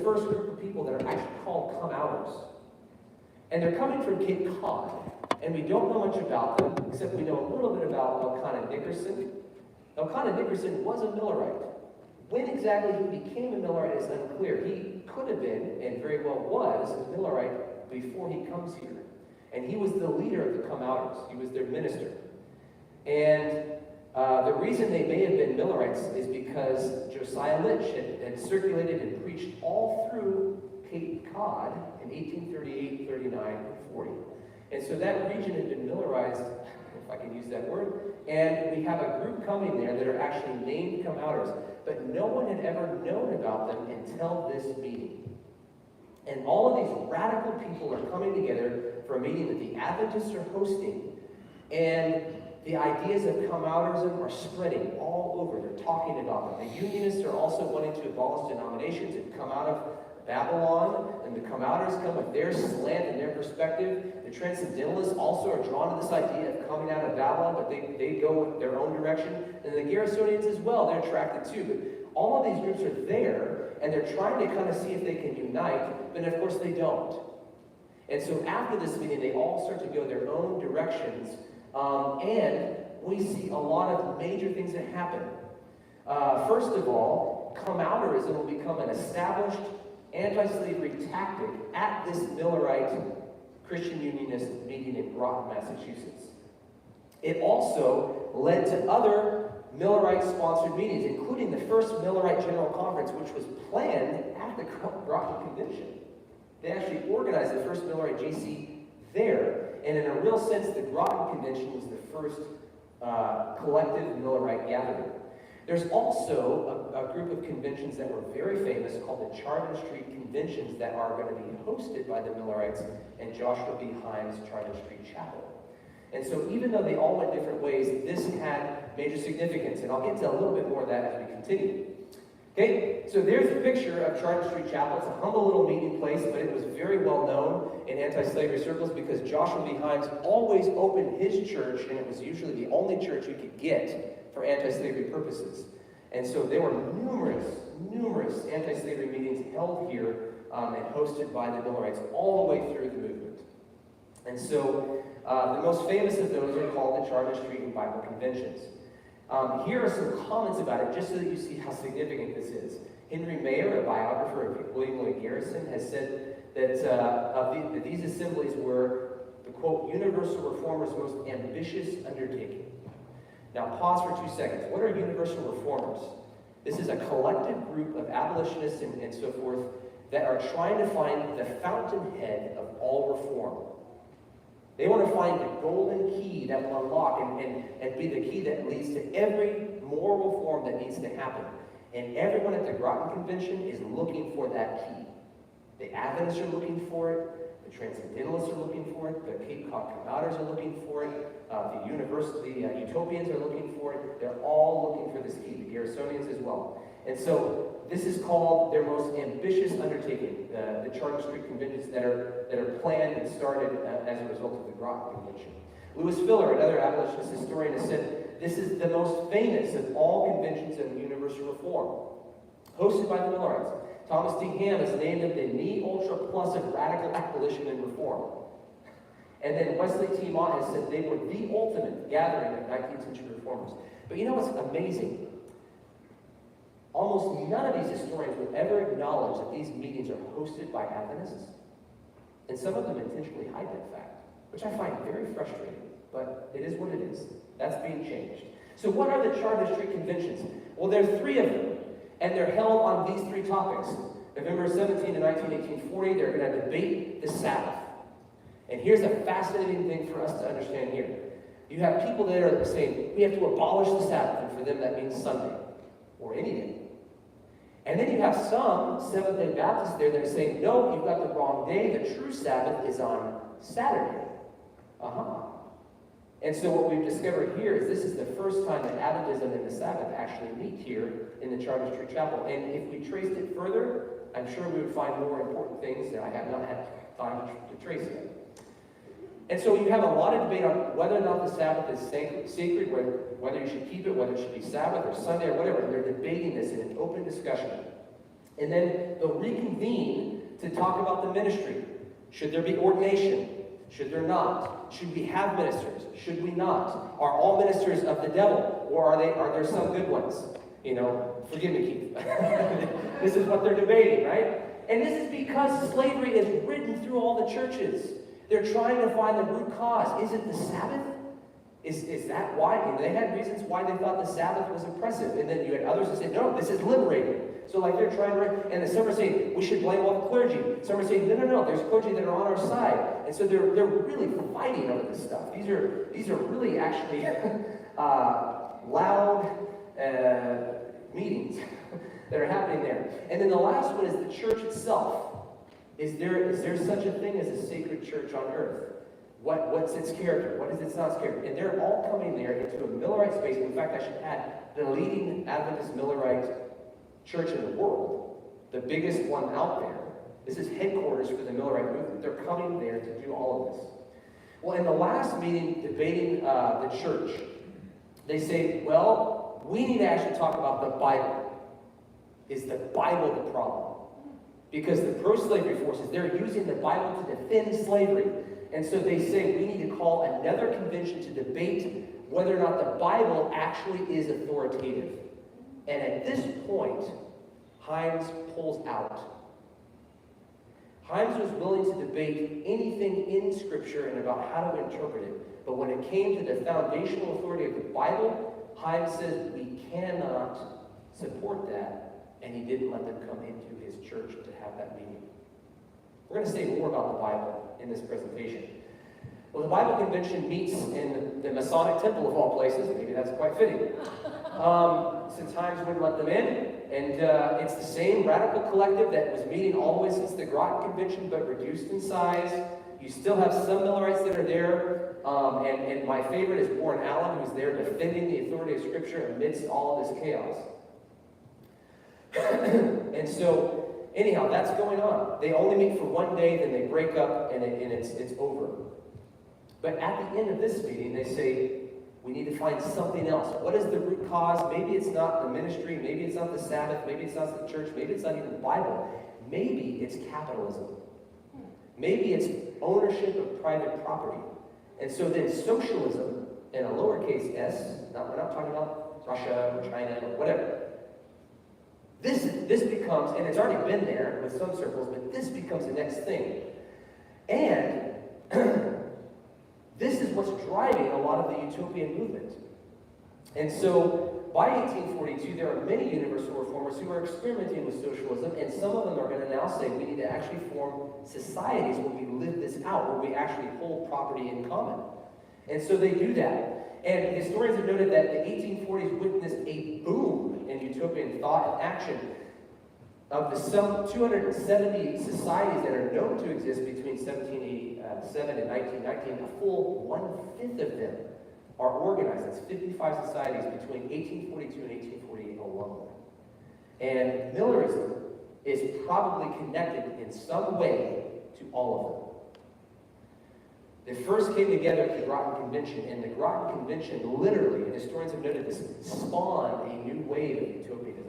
first group of people that are actually called come-outers. And they're coming from Cape Cod. And we don't know much about them, except we know a little bit about Elkanah Nickerson. Elkanah Nickerson was a Millerite. When exactly he became a Millerite is unclear. He could have been, and very well was, a Millerite before he comes here. And he was the leader of the come-outers. He was their minister. And the reason they may have been Millerites is because Josiah Litch had circulated and preached all through Cape Cod in 1838, 39, and 40. And so that region had been Millerized, if I can use that word, and we have a group coming there that are actually named come-outers, but no one had ever known about them until this meeting. And all of these radical people are coming together for a meeting that the Adventists are hosting, and the ideas of come-outerism are spreading all over. They're talking about them. The Unionists are also wanting to abolish denominations and come out of Babylon, and the come-outers come with their slant and their perspective. The Transcendentalists also are drawn to this idea of coming out of Babylon, but they go their own direction. And the Garrisonians as well, they're attracted too. But all of these groups are there, and they're trying to kind of see if they can unite, but of course they don't. And so after this meeting, they all start to go their own directions, and we see a lot of major things that happen. First of all, come-outerism will become an established anti-slavery tactic at this Millerite Christian Unionist meeting in Groton, Massachusetts. It also led to other Millerite-sponsored meetings, including the first Millerite General Conference, which was planned at the Groton Convention. They actually organized the first Millerite GC there, and in a real sense, the Groton Convention was the first collective Millerite gathering. There's also a group of conventions that were very famous called the Charter Street Conventions that are going to be hosted by the Millerites and Joshua B. Himes' Charter Street Chapel. And so even though they all went different ways, this had major significance. And I'll get to a little bit more of that as we continue. Okay, so there's a picture of Charter Street Chapel. It's a humble little meeting place, but it was very well known in anti-slavery circles because Joshua B. Himes always opened his church, and it was usually the only church you could get for anti-slavery purposes. And so there were numerous anti-slavery meetings held here and hosted by the Millerites all the way through the movement. And so the most famous of those are called the Charter Street and Bible Conventions. Here are some comments about it, just so that you see how significant this is. Henry Mayer, a biographer of William Lloyd Garrison, has said that these assemblies were the, quote, universal reformers' most ambitious undertaking. Now pause for 2 seconds. What are universal reformers? This is a collective group of abolitionists and so forth that are trying to find the fountainhead of all reform. They want to find the golden key that will unlock and be the key that leads to every moral reform that needs to happen. And everyone at the Groton Convention is looking for that key. The Adventists are looking for it. The Transcendentalists are looking for it. The Cape Cod Come-outers are looking for it. The Utopians are looking for it. They're all looking for this key. The Garrisonians as well. And so this is called their most ambitious undertaking, the Charter Street Conventions that are planned and started as a result of the Groton Convention. Lewis Filler, another abolitionist historian, has said this is the most famous of all conventions of universal reform, hosted by the Millerites. Thomas D. Ham has named it the Ne Ultra Plus of radical abolition and reform. And then Wesley T. Mott has said they were the ultimate gathering of 19th century reformers. But you know what's amazing? Almost none of these historians will ever acknowledge that these meetings are hosted by Adventists. And some of them intentionally hide that fact, which I find very frustrating. But it is what it is. That's being changed. So what are the Charter Street Conventions? Well, there are 3 of them. And they're held on these 3 topics. November 17 to 19, 1840, they're going to debate the Sabbath. And here's a fascinating thing for us to understand here. You have people that are saying, we have to abolish the Sabbath, and for them that means Sunday, or any day. And then you have some Seventh-day Baptists there that are saying, no, you've got the wrong day. The true Sabbath is on Saturday. And so what we've discovered here is this is the first time that Adventism and the Sabbath actually meet here in the Charter Street Chapel. And if we traced it further, I'm sure we would find more important things that I have not had time to trace yet. And so you have a lot of debate on whether or not the Sabbath is sacred, whether you should keep it, whether it should be Sabbath or Sunday or whatever. And they're debating this in an open discussion. And then they'll reconvene to talk about the ministry. Should there be ordination? Should there not? Should we have ministers? Should we not? Are all ministers of the devil? Or are there some good ones? You know, forgive me, Keith. This is what they're debating, right? And this is because slavery is written through all the churches. They're trying to find the root cause. Is it the Sabbath? Is that why? And they had reasons why they thought the Sabbath was oppressive. And then you had others who said, no, this is liberating. So like they're trying to, and some are saying, we should blame all the clergy. Some are saying, no, there's clergy that are on our side. And so they're really fighting over this stuff. These are really actually loud meetings that are happening there. And then the last one is the church itself. Is there such a thing as a sacred church on earth? What's its character? What is its not character? And they're all coming there into a Millerite space. In fact, I should add, the leading Adventist Millerite church in the world, the biggest one out there. This is headquarters for the Millerite movement. They're coming there to do all of this. Well, in the last meeting debating the church, they say, well, we need to actually talk about the Bible. Is the Bible the problem? Because the pro-slavery forces, they're using the Bible to defend slavery. And so they say we need to call another convention to debate whether or not the Bible actually is authoritative. And at this point, Himes pulls out. Himes was willing to debate anything in Scripture and about how to interpret it. But when it came to the foundational authority of the Bible, Himes says we cannot support that. And he didn't let them come into his church to have that meeting. We're going to say more about the Bible in this presentation. Well, the Bible Convention meets in the Masonic Temple of all places. Maybe that's quite fitting. Since Himes wouldn't let them in. And it's the same radical collective that was meeting all the way since the Groton Convention, but reduced in size. You still have some Millerites that are there. And my favorite is Warren Allen, who's there defending the authority of Scripture amidst all of this chaos. And so, anyhow, that's going on. They only meet for one day, then they break up, and it's over. But at the end of this meeting, they say, we need to find something else. What is the root cause? Maybe it's not the ministry, maybe it's not the Sabbath, maybe it's not the church, maybe it's not even the Bible. Maybe it's capitalism. Maybe it's ownership of private property. And so then socialism, in a lowercase s, we're not talking about Russia or China or whatever. This becomes, and it's already been there with some circles, but this becomes the next thing. And this is what's driving a lot of the utopian movement. And so by 1842, there are many universal reformers who are experimenting with socialism, and some of them are going to now say we need to actually form societies where we live this out, where we actually hold property in common. And so they do that. And historians have noted that the 1840s witnessed a boom in utopian thought and action. Of the some 270 societies that are known to exist between 1787 and 1919, a full 1/5 of them are organized. That's 55 societies between 1842 and 1848 alone. And Millerism is probably connected in some way to all of them. They first came together at the Groton Convention, and the Groton Convention literally, and historians have noted this, spawned a new wave of utopianism.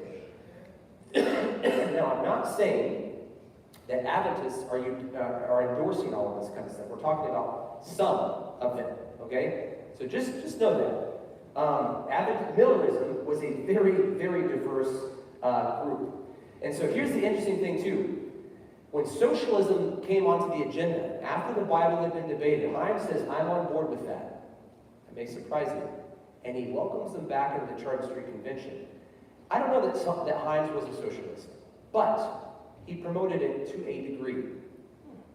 Now, I'm not saying that Adventists are endorsing all of this kind of stuff. We're talking about some of them, okay? So just know that. Millerism was a very, very diverse group. And so here's the interesting thing, too. When socialism came onto the agenda, after the Bible had been debated, Himes says, I'm on board with that. It may surprise you. And he welcomes them back into the Charter Street Convention. I don't know that Himes was a socialist, but he promoted it to a degree.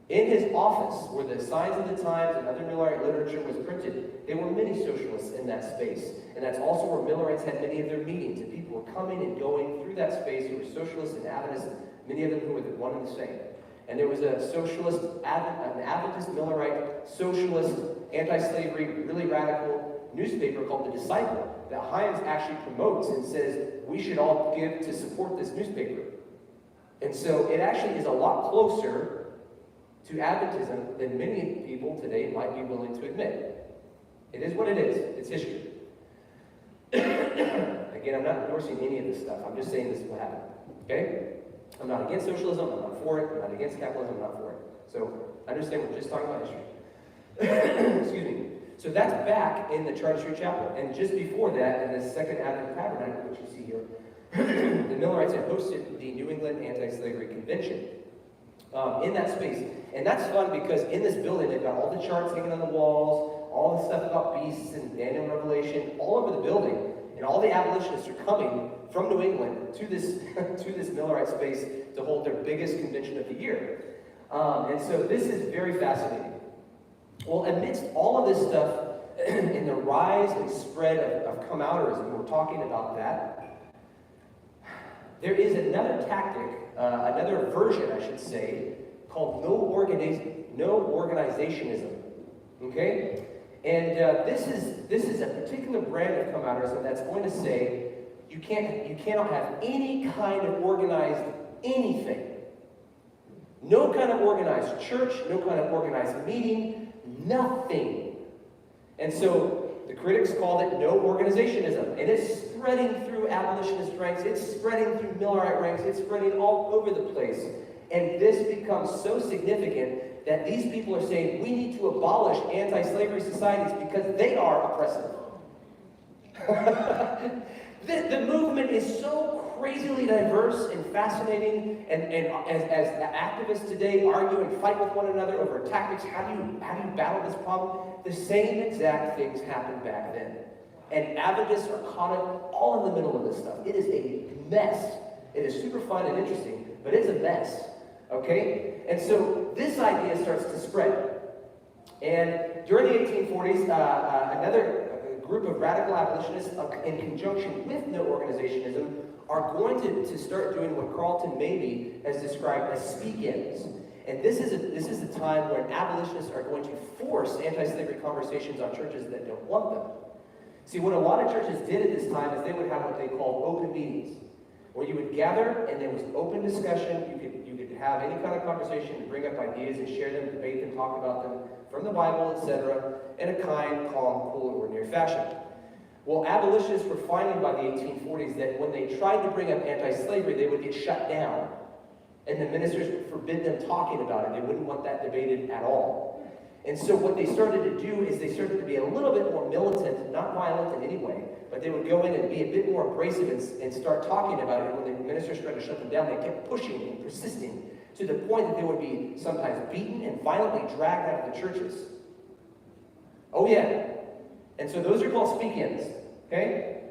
In his office, where the Signs of the Times and other Millerite literature was printed, there were many socialists in that space. And that's also where Millerites had many of their meetings, and people were coming and going through that space who were socialists and Adventists, many of them who were one and the same. And there was a socialist, an Adventist Millerite, socialist, anti-slavery, really radical newspaper called The Disciple that Himes actually promotes and says, we should all give to support this newspaper. And so it actually is a lot closer to Adventism than many people today might be willing to admit. It is what it is. It's history. Again, I'm not endorsing any of this stuff. I'm just saying this is what happened. Okay? I'm not against socialism, I'm not for it. I'm not against capitalism, I'm not for it. So understand we're just talking about history. Excuse me. So that's back in the Charter Street Chapel. And just before that, in the Second Advent Tabernacle, which you see here, the Millerites had hosted the New England Anti-Slavery Convention in that space. And that's fun because in this building, they've got all the charts hanging on the walls, all the stuff about beasts and Daniel and Revelation, all over the building. And all the abolitionists are coming from New England to this, to this Millerite space to hold their biggest convention of the year. And so this is very fascinating. Well, amidst all of this stuff, in the rise and spread of come-outerism, we're talking about that, there is another tactic, another version, I should say, called no organizationism. Okay? And this is a particular brand of come-outerism that's going to say you cannot have any kind of organized anything. No kind of organized church, no kind of organized meeting, nothing. And so the critics called it no organizationism. And it's spreading through abolitionist ranks, it's spreading through Millerite ranks, it's spreading all over the place. And this becomes so significant that these people are saying we need to abolish anti-slavery societies because they are oppressive. The movement is so crazily diverse and fascinating, and as activists today argue and fight with one another over tactics, how do you battle this problem? The same exact things happened back then. And Adventists are caught up all in the middle of this stuff. It is a mess. It is super fun and interesting, but it's a mess. Okay? And so this idea starts to spread. And during the 1840s, another group of radical abolitionists in conjunction with no organizationism are going to start doing what Carlton Mabee has described as speak-ins. And this is a time when abolitionists are going to force anti-slavery conversations on churches that don't want them. See, what a lot of churches did at this time is they would have what they called open meetings, where you would gather and there was open discussion. You could have any kind of conversation and bring up ideas and share them, debate them, talk about them from the Bible, etc., in a kind, calm, cool, and ordinary fashion. Well, abolitionists were finding by the 1840s that when they tried to bring up anti-slavery, they would get shut down. And the ministers would forbid them talking about it. They wouldn't want that debated at all. And so what they started to do is they started to be a little bit more militant, not violent in any way, but they would go in and be a bit more abrasive and start talking about it. When the ministers tried to shut them down, they kept pushing and persisting to the point that they would be sometimes beaten and violently dragged out of the churches. Oh yeah. And so those are called speak-ins. Okay?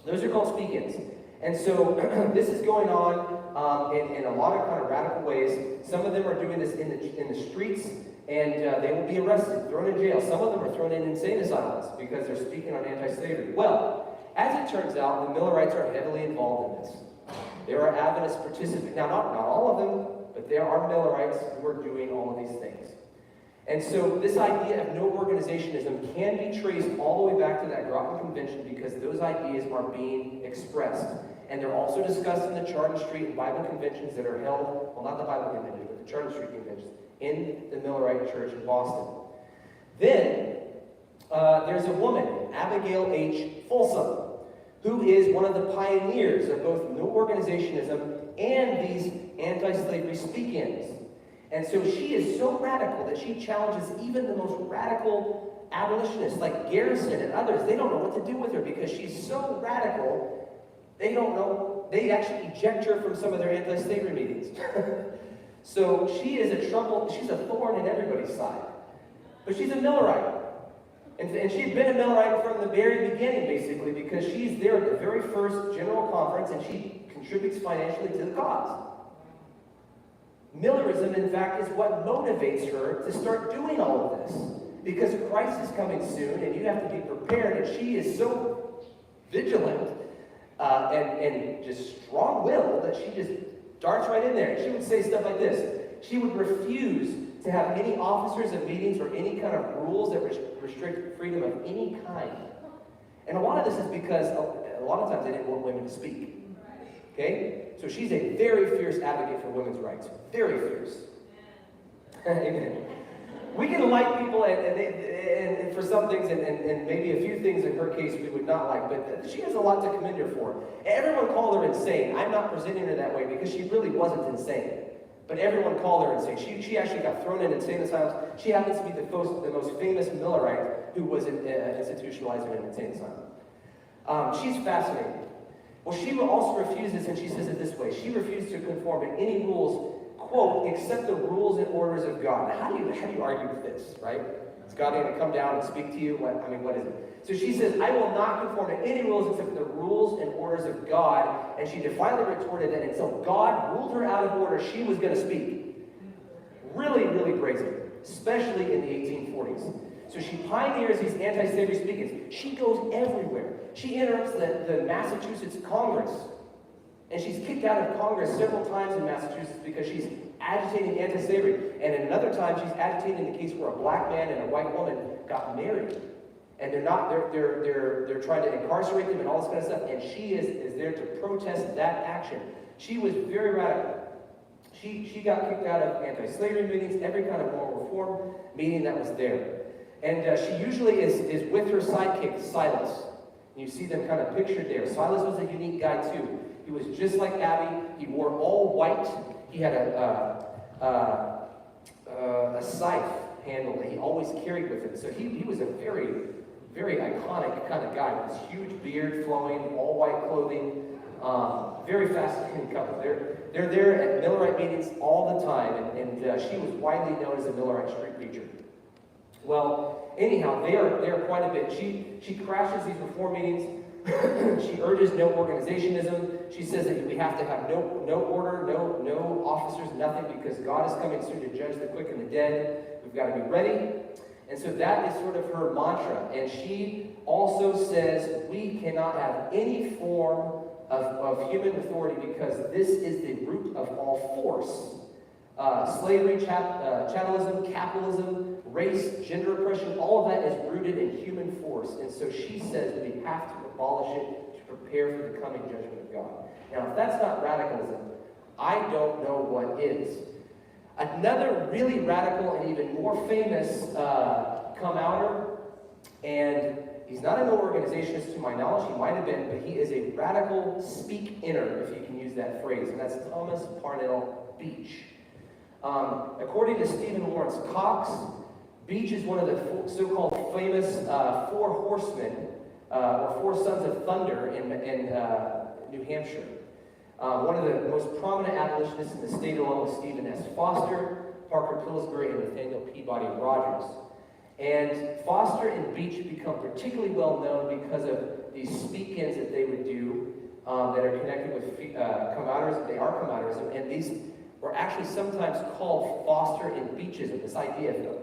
Those are called speak-ins. And so this is going on in a lot of kind of radical ways. Some of them are doing this in the streets, and they will be arrested, thrown in jail. Some of them are thrown in insane asylums because they're speaking on anti-slavery. Well, as it turns out, the Millerites are heavily involved in this. There are Adventist participants. Now, not all of them, but there are Millerites who are doing all of these things. And so this idea of no organizationism can be traced all the way back to that Groton Convention because those ideas are being expressed. And they're also discussed in the Charter Street and Bible conventions that are held, well, not the Bible convention, but the Charter Street conventions in the Millerite Church in Boston. Then there's a woman, Abigail H. Folsom, who is one of the pioneers of both no organizationism and these anti-slavery speak-ins. And so she is so radical that she challenges even the most radical abolitionists like Garrison and others. They don't know what to do with her because she's so radical, they don't know. They actually eject her from some of their anti-slavery meetings. So she is a trouble, she's a thorn in everybody's side. But she's a Millerite. And she's been a Millerite from the very beginning, basically, because she's there at the very first general conference and she contributes financially to the cause. Millerism, in fact, is what motivates her to start doing all of this. Because Christ is coming soon, and you have to be prepared, and she is so vigilant and just strong-willed that she just darts right in there. She would say stuff like this. She would refuse to have any officers of meetings or any kind of rules that restrict freedom of any kind. And a lot of this is because a lot of times they didn't want women to speak. Okay? So she's a very fierce advocate for women's rights. Very fierce. Amen. We can like people, and for some things, and maybe a few things in her case we would not like, but she has a lot to commend her for. Everyone called her insane. I'm not presenting her that way because she really wasn't insane. But everyone called her insane. She actually got thrown in insane asylums. She happens to be the most famous Millerite who was institutionalized in an insane asylum. She's fascinating. Well, she also refuses, and she says it this way, she refused to conform to any rules, quote, except the rules and orders of God. Now, how do you argue with this, right? Is God going to come down and speak to you? What is it? So she says, I will not conform to any rules except the rules and orders of God. And she defiantly retorted that until God ruled her out of order, she was going to speak. Really, really brazen, especially in the 1840s. So she pioneers these anti-slavery speakings. She goes everywhere. She enters the Massachusetts Congress. And she's kicked out of Congress several times in Massachusetts because she's agitating anti-slavery. And another time she's agitating the case where a black man and a white woman got married. And they're trying to incarcerate them and all this kind of stuff. And she is there to protest that action. She was very radical. She got kicked out of anti-slavery meetings, every kind of moral reform meeting that was there. And she usually is with her sidekick, Silas. And you see them kind of pictured there. Silas was a unique guy too. He was just like Abby. He wore all white. He had a scythe handle that he always carried with him. So he was a very, very iconic kind of guy with this huge beard flowing, all white clothing. Very fascinating couple. They're there at Millerite meetings all the time, and she was widely known as a Millerite street preacher. Well, anyhow, they are quite a bit. She crashes these reform meetings. She urges no organizationism. She says that we have to have no order, no officers, nothing, because God is coming soon to judge the quick and the dead. We've got to be ready. And so that is sort of her mantra. And she also says we cannot have any form of human authority because this is the root of all force. Slavery, chattelism, capitalism, race, gender oppression, all of that is rooted in human force. And so she says we have to abolish it to prepare for the coming judgment of God. Now, if that's not radicalism, I don't know what is. Another really radical and even more famous come-outer, and he's not an organizationist to my knowledge, he might have been, but he is a radical speak-inner, if you can use that phrase, and that's Thomas Parnell Beach. According to Stephen Lawrence Cox, Beach is one of the so-called famous four horsemen, or four sons of thunder in New Hampshire. One of the most prominent abolitionists in the state along with Stephen S. Foster, Parker Pillsbury, and Nathaniel Peabody Rogers. And Foster and Beach become particularly well known because of these speak-ins that they would do that are connected with come-outers. They are come-outers, and these were actually sometimes called Foster and Beachism, this idea of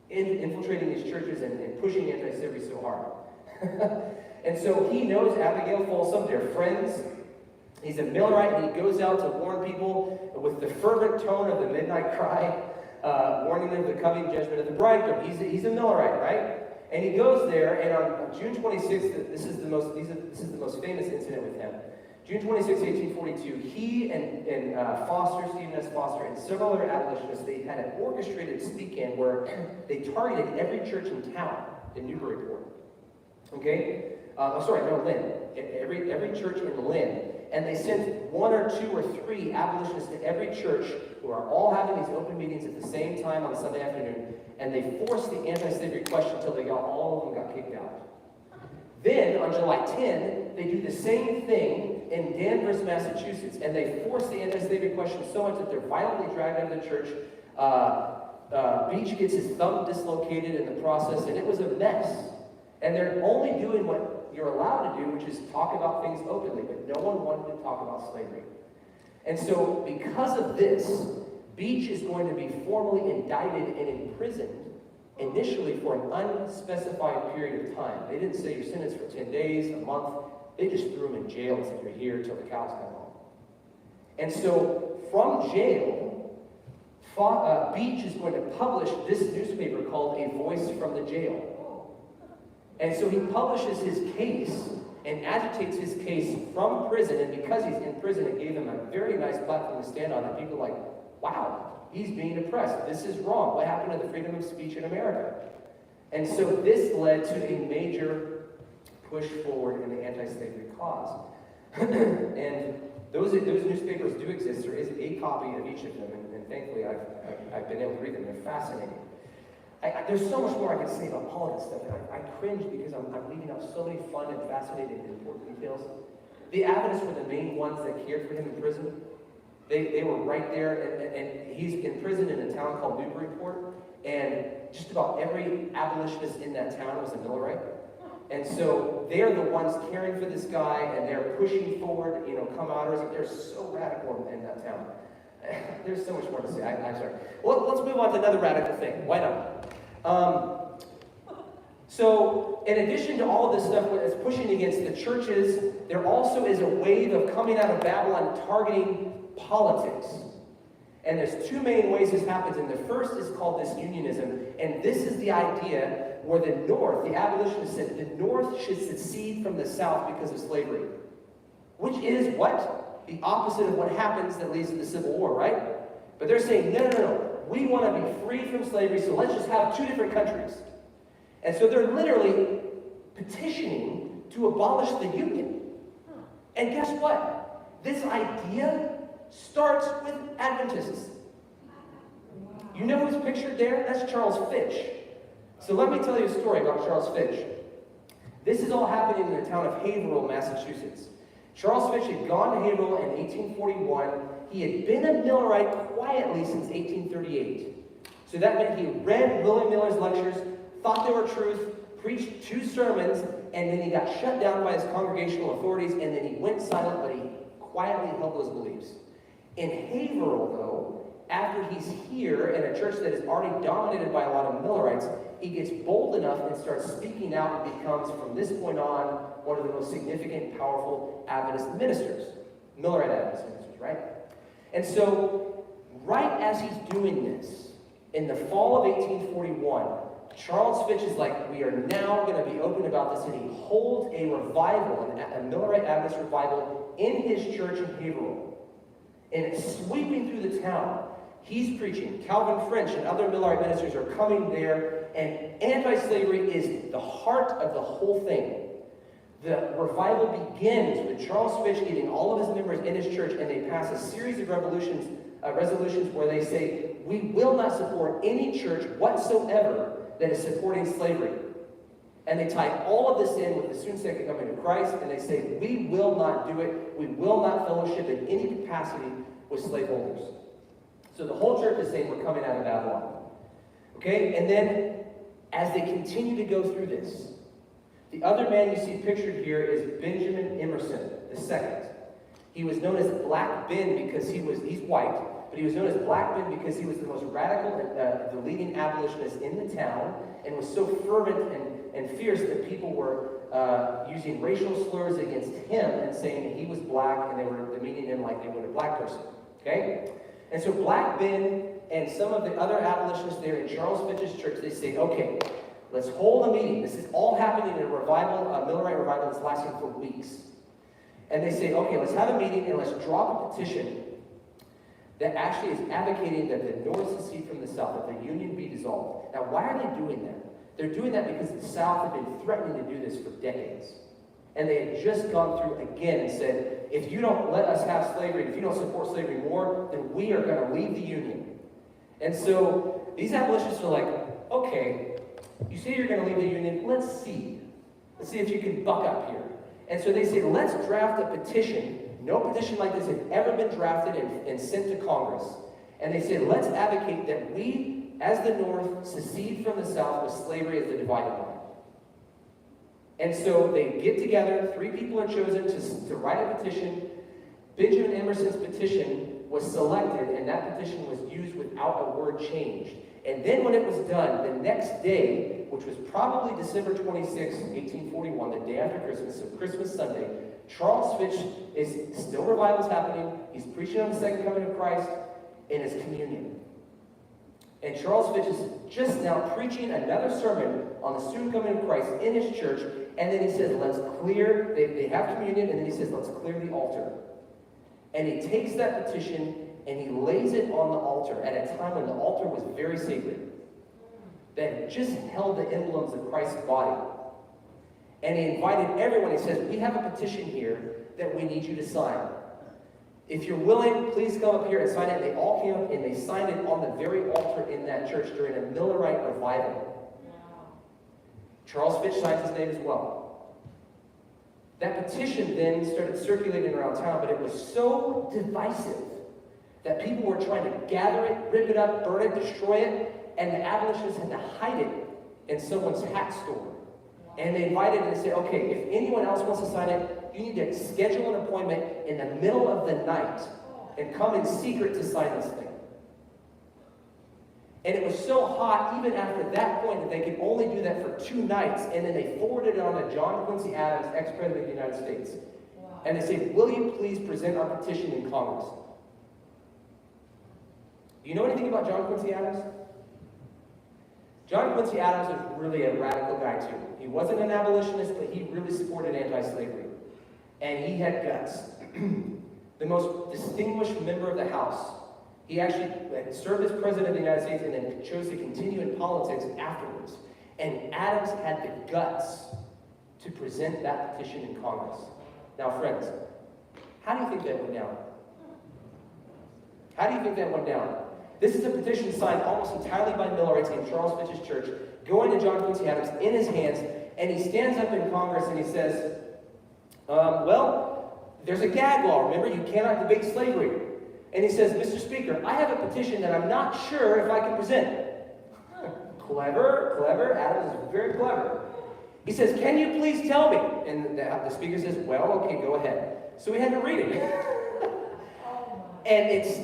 infiltrating these churches and pushing anti-slavery so hard. And so he knows Abigail Folsom, they're friends. He's a Millerite, and he goes out to warn people with the fervent tone of the midnight cry, warning them of the coming judgment of the bridegroom. He's a Millerite, right? And he goes there, and on June 26th, this is the most famous incident with him. June 26, 1842, he and Foster, Stephen S. Foster, and several other abolitionists, they had an orchestrated speak-in where they targeted every church in town in Newburyport. Okay? Lynn. Every church in Lynn. And they sent one or two or three abolitionists to every church who are all having these open meetings at the same time on Sunday afternoon, and they forced the anti-slavery question until all of them got kicked out. Then, on July 10, they do the same thing in Danvers, Massachusetts, and they force the anti-slavery question so much that they're violently dragged out of the church. Beach gets his thumb dislocated in the process, and it was a mess. And they're only doing what you're allowed to do, which is talk about things openly, but no one wanted to talk about slavery. And so, because of this, Beach is going to be formally indicted and imprisoned initially for an unspecified period of time. They didn't say you're sentenced for 10 days, a month. They just threw him in jail and said you're here till the cows come home. And so, from jail, Beach is going to publish this newspaper called A Voice from the Jail. And so he publishes his case and agitates his case from prison, and because he's in prison, it gave him a very nice platform to stand on, and people are like, wow, he's being oppressed. This is wrong. What happened to the freedom of speech in America? And so this led to a major push forward in the anti-slavery cause. And those newspapers do exist. There is a copy of each of them, and thankfully I've been able to read them. They're fascinating. There's so much more I could say about all of this stuff, and I cringe because I'm leaving out so many fun and fascinating and important details. The Adventists were the main ones that cared for him in prison. They were right there, and he's in prison in a town called Newburyport, and just about every abolitionist in that town was a Millerite. And so they're the ones caring for this guy, and they're pushing forward, come outers. They're so radical in that town. There's so much more to say. I'm sorry. Well, let's move on to another radical thing. Why not? So, in addition to all of this stuff that's pushing against the churches, there also is a wave of coming out of Babylon targeting politics. And there's two main ways this happens, and the first is called this Unionism, and this is the idea where the North, the abolitionists said, the North should secede from the South because of slavery. Which is what? The opposite of what happens that leads to the Civil War, right? But they're saying, no. We want to be free from slavery, so let's just have two different countries. And so they're literally petitioning to abolish the Union. And guess what? This idea starts with Adventists. You know who's pictured there? That's Charles Fitch. So let me tell you a story about Charles Fitch. This is all happening in the town of Haverhill, Massachusetts. Charles Fitch had gone to Haverhill in 1841. He had been a Millerite quietly since 1838. So that meant he read William Miller's lectures, thought they were truth, preached 2 sermons, and then he got shut down by his congregational authorities, and then he went silent, but he quietly held those beliefs. In Haverhill, though, after he's here in a church that is already dominated by a lot of Millerites, he gets bold enough and starts speaking out and becomes, from this point on, one of the most significant, powerful Adventist ministers. Millerite Adventist ministers, right? And so, right as he's doing this, in the fall of 1841, Charles Fitch is like, we are now going to be open about this, and he holds a revival, a Millerite Adventist revival, in his church in Haverhill. And it's sweeping through the town. He's preaching. Calvin French and other Millerite ministers are coming there, and anti-slavery is the heart of the whole thing. The revival begins with Charles Fitch getting all of his members in his church, and they pass a series of resolutions where they say, we will not support any church whatsoever that is supporting slavery. And they tie all of this in with the soon second coming of Christ, and they say, we will not do it. We will not fellowship in any capacity with slaveholders. So the whole church is saying we're coming out of Babylon. Okay? And then, as they continue to go through this, the other man you see pictured here is Benjamin Emerson II. He was known as Black Ben because he's white, but he was known as Black Ben because he was the most radical and the leading abolitionist in the town, and was so fervent and fierce that people were using racial slurs against him and saying that he was black, and they were demeaning him like they would a black person. Okay? And so Black Ben and some of the other abolitionists there in Charles Fitch's church, they say, okay, let's hold a meeting. This is all happening in a revival, a Millerite revival that's lasting for weeks. And they say, okay, let's have a meeting and let's drop a petition that actually is advocating that the North secede from the South, that the Union be dissolved. Now, why are they doing that? They're doing that because the South had been threatening to do this for decades. And they had just gone through again and said, if you don't let us have slavery, if you don't support slavery more, then we are going to leave the Union. And so these abolitionists are like, okay, you say you're going to leave the Union, let's see. Let's see if you can buck up here. And so they say, let's draft a petition. No petition like this had ever been drafted and sent to Congress. And they said, let's advocate that we, as the North, secede from the South with slavery as the dividing line. And so they get together, 3 people are chosen to write a petition. Benjamin Emerson's petition was selected, and that petition was used without a word changed. And then when it was done, the next day, which was probably December 26, 1841, the day after Christmas, so Christmas Sunday, Charles Fitch is still revival's happening. He's preaching on the second coming of Christ in his communion. And Charles Fitch is just now preaching another sermon on the soon coming of Christ in his church. And then he says, let's clear, they have communion, and then he says, let's clear the altar. And he takes that petition and he lays it on the altar at a time when the altar was very sacred, that just held the emblems of Christ's body. And he invited everyone. He says, we have a petition here that we need you to sign. If you're willing, please come up here and sign it. And they all came up and they signed it on the very altar in that church during a Millerite revival. Wow. Charles Fitch signed his name as well. That petition then started circulating around town, but it was so divisive that people were trying to gather it, rip it up, burn it, destroy it, and the abolitionists had to hide it in someone's hat store. And they invited and said, okay, if anyone else wants to sign it, you need to schedule an appointment in the middle of the night and come in secret to sign this thing. And it was so hot, even after that point, that they could only do that for 2 nights, and then they forwarded it on to John Quincy Adams, ex-president of the United States. Wow. And they said, will you please present our petition in Congress? Do you know anything about John Quincy Adams? John Quincy Adams was really a radical guy too. He wasn't an abolitionist, but he really supported anti-slavery. And he had guts. The most distinguished member of the House. He actually served as president of the United States and then chose to continue in politics afterwards. And Adams had the guts to present that petition in Congress. Now, friends, how do you think that went down? How do you think that went down? This is a petition signed almost entirely by Millerites in Charles Fitch's church, going to John Quincy Adams in his hands, and he stands up in Congress and he says, well, there's a gag law, remember? You cannot debate slavery. And he says, Mr. Speaker, I have a petition that I'm not sure if I can present. Clever. Adams is very clever. He says, can you please tell me? And the speaker says, well, okay, go ahead. So we had to read it. And it's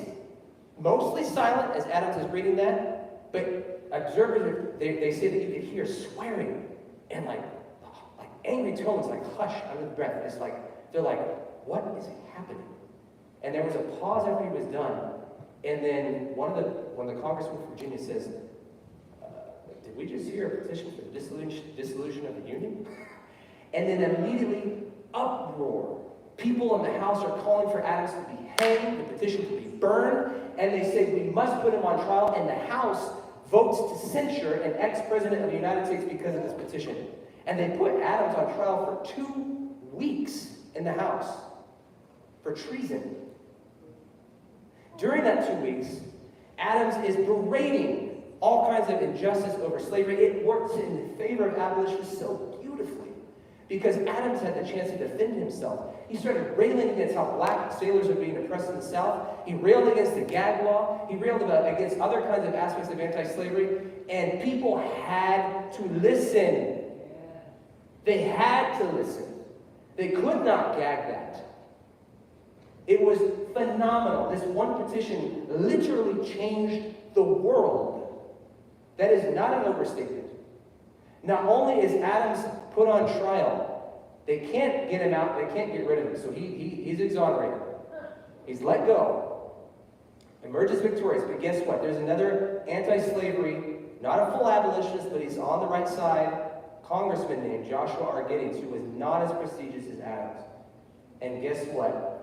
mostly silent as Adams is reading that, but observers, they say that you could hear swearing and like angry tones, like hush under the breath. It's like, they're like, what is happening? And there was a pause after he was done, and then one of the congressmen from Virginia says, did we just hear a petition for the dissolution of the Union? And then immediately, uproar. People in the House are calling for Adams to be hanged, the petition to be burned, and they say we must put him on trial, and the House votes to censure an ex-president of the United States because of this petition. And they put Adams on trial for 2 weeks in the House for treason. During that 2 weeks, Adams is berating all kinds of injustice over slavery. It works in favor of abolitionists so beautifully because Adams had the chance to defend himself. He started railing against how black sailors are being oppressed in the South. He railed against the gag law. He railed against other kinds of aspects of anti-slavery. And people had to listen. They had to listen. They could not gag that. It was phenomenal. This one petition literally changed the world. That is not an overstatement. Not only is Adams put on trial, they can't get him out, they can't get rid of him, so he's exonerated. He's let go. Emerges victorious, but guess what? There's another anti-slavery, not a full abolitionist, but he's on the right side, congressman named Joshua R. Giddings, who was not as prestigious as Adams. And guess what?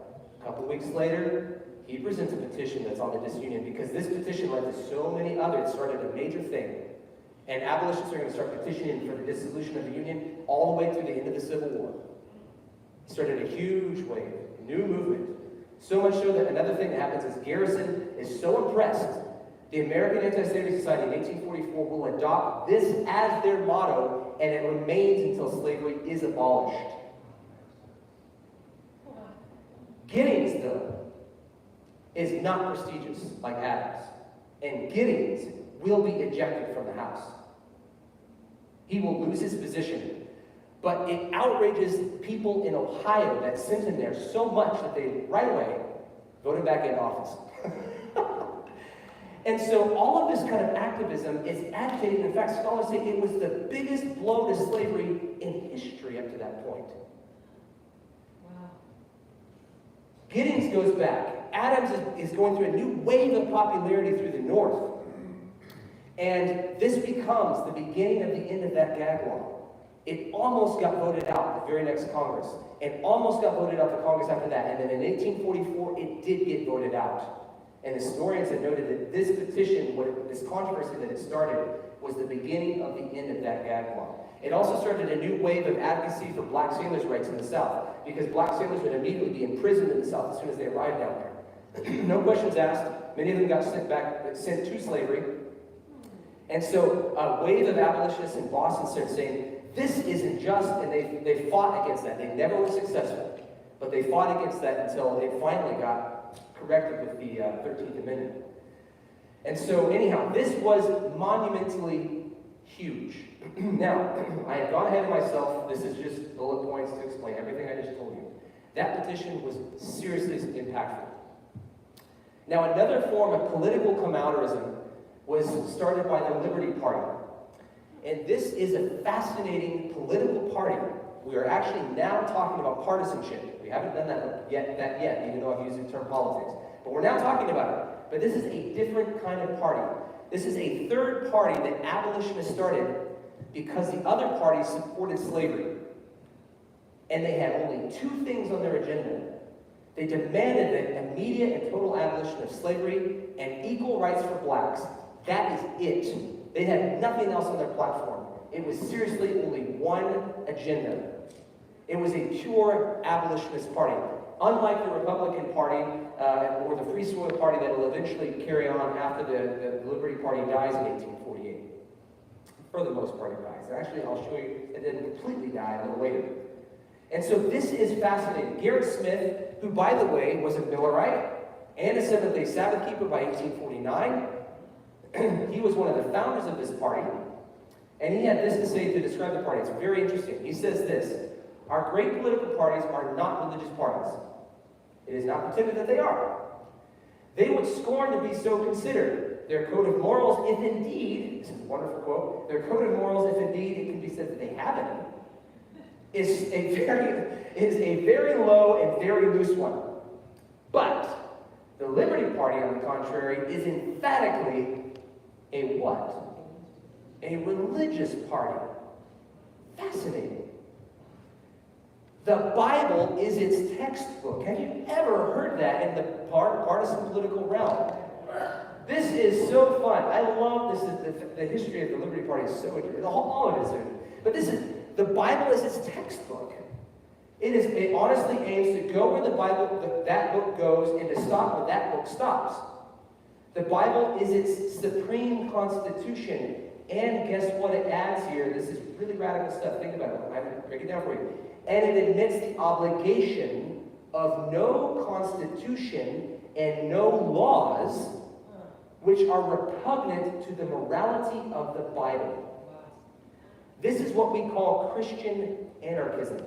A couple weeks later, he presents a petition that's on the disunion because this petition led to so many others. It started a major thing. And abolitionists are going to start petitioning for the dissolution of the Union all the way through the end of the Civil War. It started a huge wave, a new movement. So much so that another thing that happens is Garrison is so impressed, the American Anti-Standing Society in 1844 will adopt this as their motto, and it remains until slavery is abolished. Giddings, though, is not prestigious like Adams. And Giddings will be ejected from the House. He will lose his position. But it outrages people in Ohio that sent him there so much that they, right away, voted back in office. And so all of this kind of activism is agitated. In fact, scholars say it was the biggest blow to slavery in history up to that point. Wow. Giddings goes back. Adams is going through a new wave of popularity through the North. And this becomes the beginning of the end of that gag law. It almost got voted out the very next Congress. And almost got voted out the Congress after that. And then in 1844, it did get voted out. And historians have noted that this petition, this controversy that it started, was the beginning of the end of that gag law. It also started a new wave of advocacy for black sailors' rights in the South, because black sailors would immediately be imprisoned in the South as soon as they arrived down there. No questions asked. Many of them got sent to slavery. And so a wave of abolitionists in Boston started saying, this isn't just, and they fought against that. They never were successful, but they fought against that until it finally got corrected with the 13th Amendment. And so anyhow, this was monumentally huge. Now, I have gone ahead of myself. This is just bullet points to explain everything I just told you. That petition was seriously impactful. Now, another form of political comouterism was started by the Liberty Party. And this is a fascinating political party. We are actually now talking about partisanship. We haven't done that yet, even though I've used the term politics. But we're now talking about it. But this is a different kind of party. This is a third party that abolitionists started because the other parties supported slavery. And they had only two things on their agenda. They demanded the immediate and total abolition of slavery and equal rights for blacks. That is it. They had nothing else on their platform. It was seriously only one agenda. It was a pure abolitionist party. Unlike the Republican Party or the Free Soil Party that will eventually carry on after the Liberty Party dies in 1848. For the most part, it dies. Actually, I'll show you it didn't completely die a little later. And so this is fascinating. Garrett Smith, who, by the way, was a Millerite and a Seventh-day Sabbath keeper by 1849, he was one of the founders of this party, and he had this to say to describe the party. It's very interesting. He says this: our great political parties are not religious parties. It is not pretended that they are. They would scorn to be so considered. Their code of morals, if indeed, this is a wonderful quote, their code of morals, if indeed it can be said that they have any, is a very low and very loose one. But the Liberty Party, on the contrary, is emphatically a what? A religious party. Fascinating. The Bible is its textbook. Have you ever heard that in the partisan political realm? This is so fun. I love this. The history of the Liberty Party is so interesting. All of it is. But the Bible is its textbook. It honestly aims to go where that book goes and to stop where that book stops. The Bible is its supreme constitution. And guess what it adds here? This is really radical stuff. Think about it. I'm going to break it down for you. And it admits the obligation of no constitution and no laws which are repugnant to the morality of the Bible. This is what we call Christian anarchism.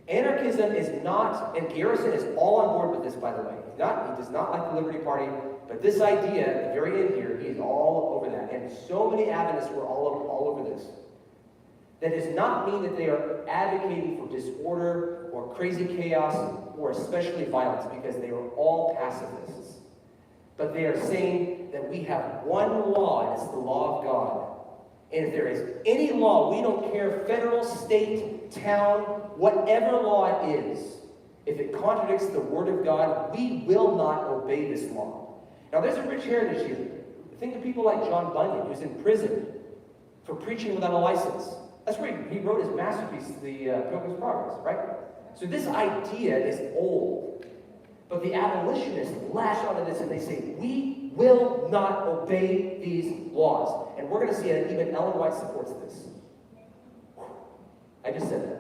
Anarchism is not, and Garrison is all on board with this, by the way. He does not like the Liberty Party, but this idea, at the very end here, he's all over that. And so many Adventists were all over this. That does not mean that they are advocating for disorder or crazy chaos or especially violence, because they are all pacifists. But they are saying that we have one law, and it's the law of God. And if there is any law, we don't care, federal, state, town, whatever law it is, if it contradicts the Word of God, we will not obey this law. Now, there's a rich heritage here. Think of people like John Bunyan, who's in prison for preaching without a license. That's where he wrote his masterpiece, The Pilgrim's Progress, right? So this idea is old. But the abolitionists lash onto this and they say, we will not obey these laws. And we're going to see that even Ellen White supports this. I just said that.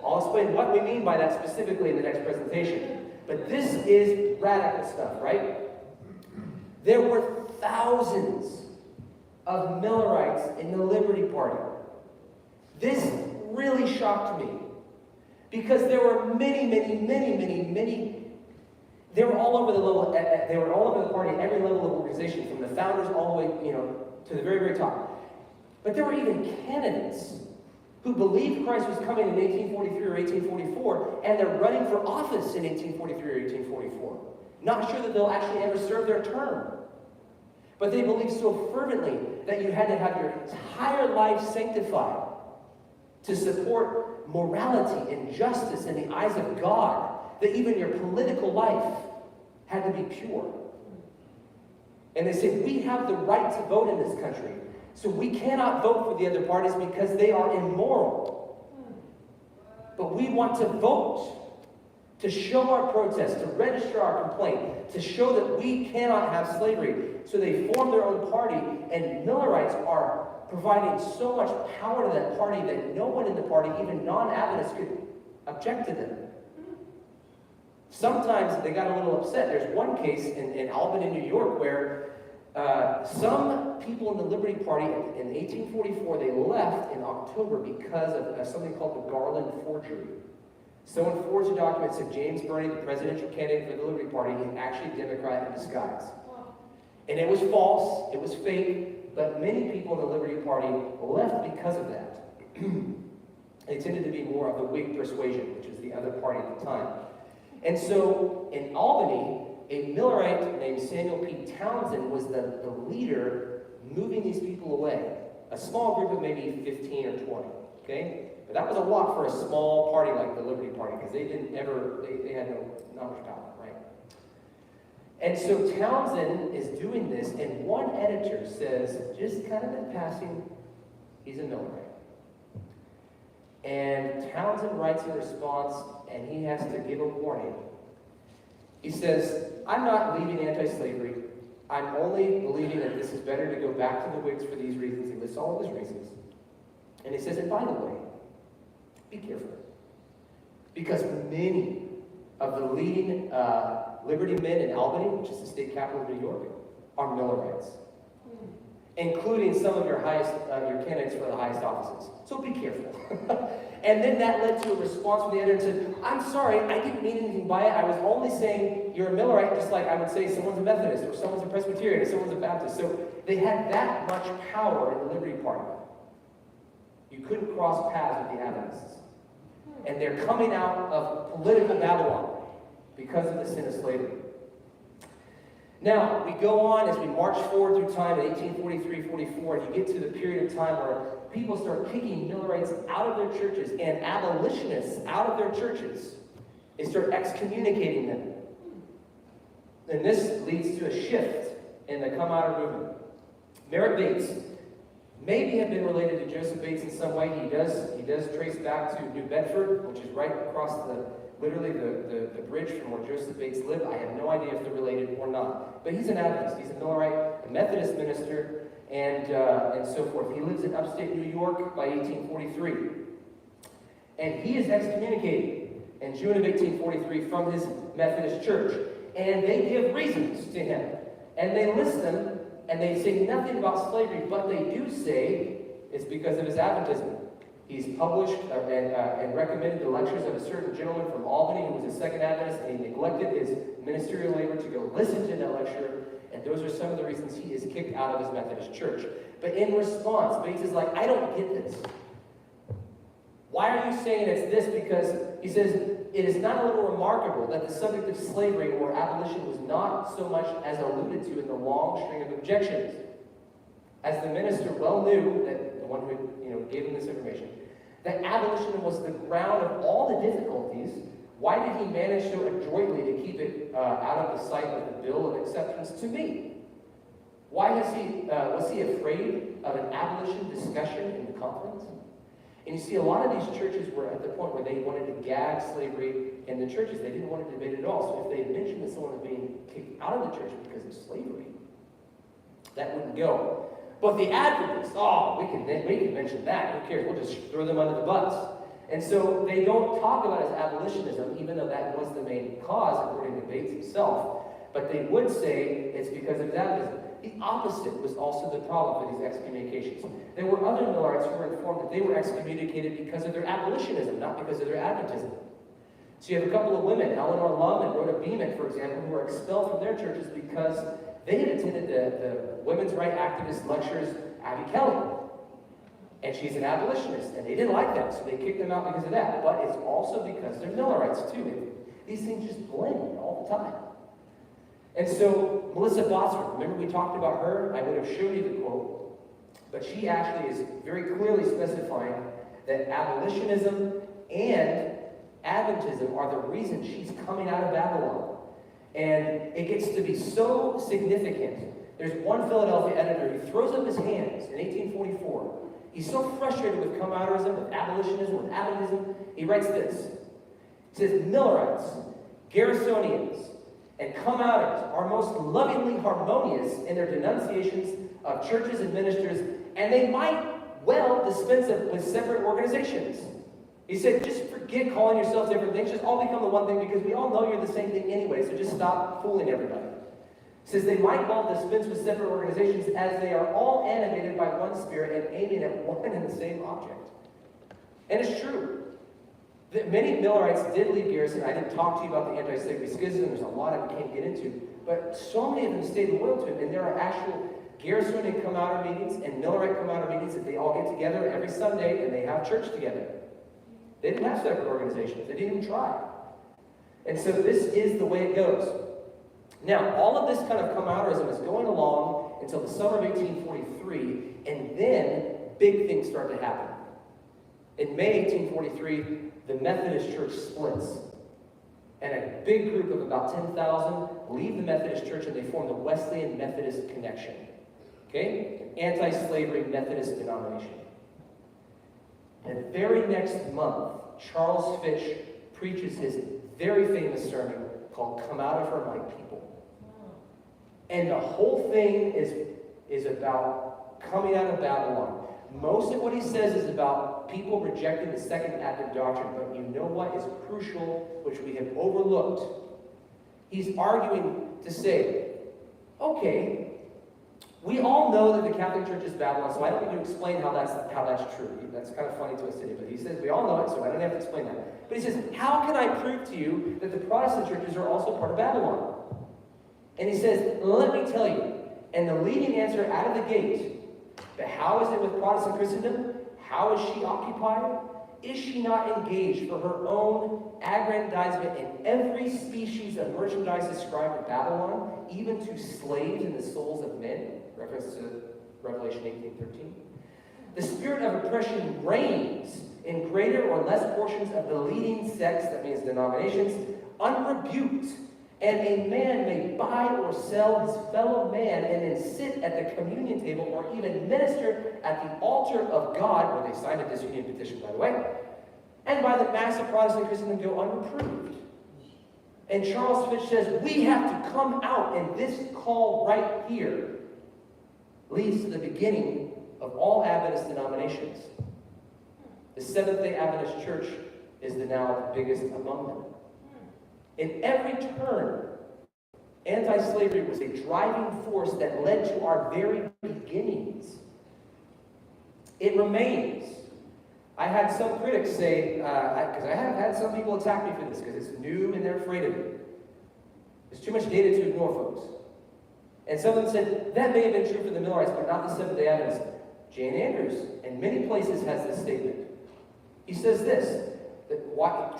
I'll explain what we mean by that specifically in the next presentation. But this is radical stuff, right? There were thousands of Millerites in the Liberty Party. This really shocked me. Because there were many, they were all over the level, they were all over the party at every level of organization, from the founders all the way, to the very, very top. But there were even candidates who believed Christ was coming in 1843 or 1844, and they're running for office in 1843 or 1844. Not sure that they'll actually ever serve their term. But they believed so fervently that you had to have your entire life sanctified to support morality and justice in the eyes of God, that even your political life had to be pure. And they said, we have the right to vote in this country, so we cannot vote for the other parties because they are immoral. But we want to vote to show our protest, to register our complaint, to show that we cannot have slavery. So they formed their own party, and Millerites are providing so much power to that party that no one in the party, even non-Adventists, could object to them. Sometimes they got a little upset. There's one case in Albany, New York, where some people in the Liberty Party in 1844, they left in October because of something called the Garland forgery. Someone forged a document that said James Burney, the presidential candidate for the Liberty Party, is actually a Democrat in disguise. And it was false, it was fake, but many people in the Liberty Party left because of that. They tended to be more of the Whig persuasion, which was the other party at the time. And so in Albany, a Millerite named Samuel P. Townsend was the leader moving these people away. A small group of maybe 15 or 20, okay? But that was a lot for a small party like the Liberty Party, because they had not much power, right? And so Townsend is doing this, and one editor says, just kind of in passing, he's a Millerite. And Townsend writes a response, and he has to give a warning. He says, I'm not leaving anti-slavery. I'm only believing that this is better to go back to the Whigs for these reasons. He lists all of his reasons. And he says, and by the way, be careful. Because many of the leading Liberty men in Albany, which is the state capital of New York, are Millerites. Including some of your candidates for the highest offices. So be careful. And then that led to a response from the editor and said, I'm sorry, I didn't mean anything by it. I was only saying you're a Millerite, just like I would say someone's a Methodist, or someone's a Presbyterian, or someone's a Baptist. So they had that much power in the Liberty Party. You couldn't cross paths with the Adventists. And they're coming out of political Babylon because of the sin of slavery. Now, we go on as we march forward through time in 1843-44, and you get to the period of time where people start kicking Millerites out of their churches and abolitionists out of their churches. They start excommunicating them. And this leads to a shift in the come outer movement. Merritt Bates maybe have been related to Joseph Bates in some way. He does trace back to New Bedford, which is right across literally the bridge from where Joseph Bates lived. I have no idea if they're related or not. But he's an Adventist. He's a Millerite, a Methodist minister, and so forth. He lives in upstate New York by 1843. And he is excommunicated in June of 1843 from his Methodist church. And they give reasons to him. And they list them, and they say nothing about slavery, but they do say it's because of his Adventism. He's published and recommended the lectures of a certain gentleman from Albany who was a Second Adventist, and he neglected his ministerial labor to go listen to that lecture, and those are some of the reasons he is kicked out of his Methodist church. But in response, Bates is like, I don't get this. Why are you saying it's this? Because he says, it is not a little remarkable that the subject of slavery or abolition was not so much as alluded to in the long string of objections. As the minister well knew, that the one who gave him this information, that abolition was the ground of all the difficulties, why did he manage so adroitly to keep it out of the sight of the bill of acceptance to me? Why was he afraid of an abolition discussion in the conference? And you see, a lot of these churches were at the point where they wanted to gag slavery in the churches. They didn't want to debate it at all. So if they had mentioned that someone was being kicked out of the church because of slavery, that wouldn't go. But the Adventists, we can mention that. Who cares? We'll just throw them under the bus. And so they don't talk about it as abolitionism, even though that was the main cause, according to Bates himself. But they would say it's because of his Adventism. The opposite was also the problem for these excommunications. There were other Millerites who were informed that they were excommunicated because of their abolitionism, not because of their Adventism. So you have a couple of women, Eleanor Lum and Rhoda Beeman, for example, who were expelled from their churches because they had attended the women's rights activist lectures, Abby Kelly. And she's an abolitionist, and they didn't like that, so they kicked them out because of that. But it's also because they're Millerites, too. These things just blend all the time. And so, Melissa Botsford, remember we talked about her? I would have shown you the quote. But she actually is very clearly specifying that abolitionism and Adventism are the reason she's coming out of Babylon. And it gets to be so significant. There's one Philadelphia editor who throws up his hands in 1844. He's so frustrated with come-outerism, with abolitionism, with Adventism. He writes this. He says, Millerites, Garrisonians, and come-outers are most lovingly harmonious in their denunciations of churches and ministers, and they might well dispense with separate organizations. He said, just forget calling yourselves different things. Just all become the one thing, because we all know you're the same thing anyway, so just stop fooling everybody. He says, they might well dispense with separate organizations as they are all animated by one spirit and aiming at one and the same object. And it's true that many Millerites did leave Garrison. I didn't talk to you about the anti-slavery schism. There's a lot I can't get into. But so many of them stayed loyal to him, and there are actual Garrisonian come-outer meetings and Millerite come-outer meetings that they all get together every Sunday and they have church together. They didn't have separate organizations. They didn't even try. And so this is the way it goes. Now, all of this kind of come-outerism is going along until the summer of 1843, and then big things start to happen. In May 1843, the Methodist Church splits. And a big group of about 10,000 leave the Methodist Church and they form the Wesleyan Methodist Connection. Okay? An anti-slavery Methodist denomination. And the very next month, Charles Fitch preaches his very famous sermon called Come Out of Her, My People. And the whole thing is about coming out of Babylon. Most of what he says is about people rejecting the Second Advent doctrine, but you know what is crucial, which we have overlooked? He's arguing to say, okay, we all know that the Catholic Church is Babylon, so I don't need to explain how that's true. That's kind of funny to us today, but he says, we all know it, so I don't have to explain that. But he says, how can I prove to you that the Protestant churches are also part of Babylon? And he says, let me tell you. And the leading answer out of the gate, but how is it with Protestant Christendom? How is she occupied? Is she not engaged for her own aggrandizement in every species of merchandise ascribed to Babylon, even to slaves in the souls of men? Reference to Revelation 18:13. The spirit of oppression reigns in greater or less portions of the leading sects, that means denominations, unrebuked. And a man may buy or sell his fellow man and then sit at the communion table or even minister at the altar of God, where they signed a disunion petition, by the way, and by the mass of Protestant Christendom go unreproved. And Charles Fitch says, we have to come out, and this call right here leads to the beginning of all Adventist denominations. The Seventh-day Adventist Church is now the biggest among them. In every turn, anti-slavery was a driving force that led to our very beginnings. It remains. I had some critics say, because I have had some people attack me for this, because it's new and they're afraid of it. There's too much data to ignore, folks. And some of them said, that may have been true for the Millerites, but not the Seventh-day Adventists. Jane Andrews, in many places, has this statement. He says this,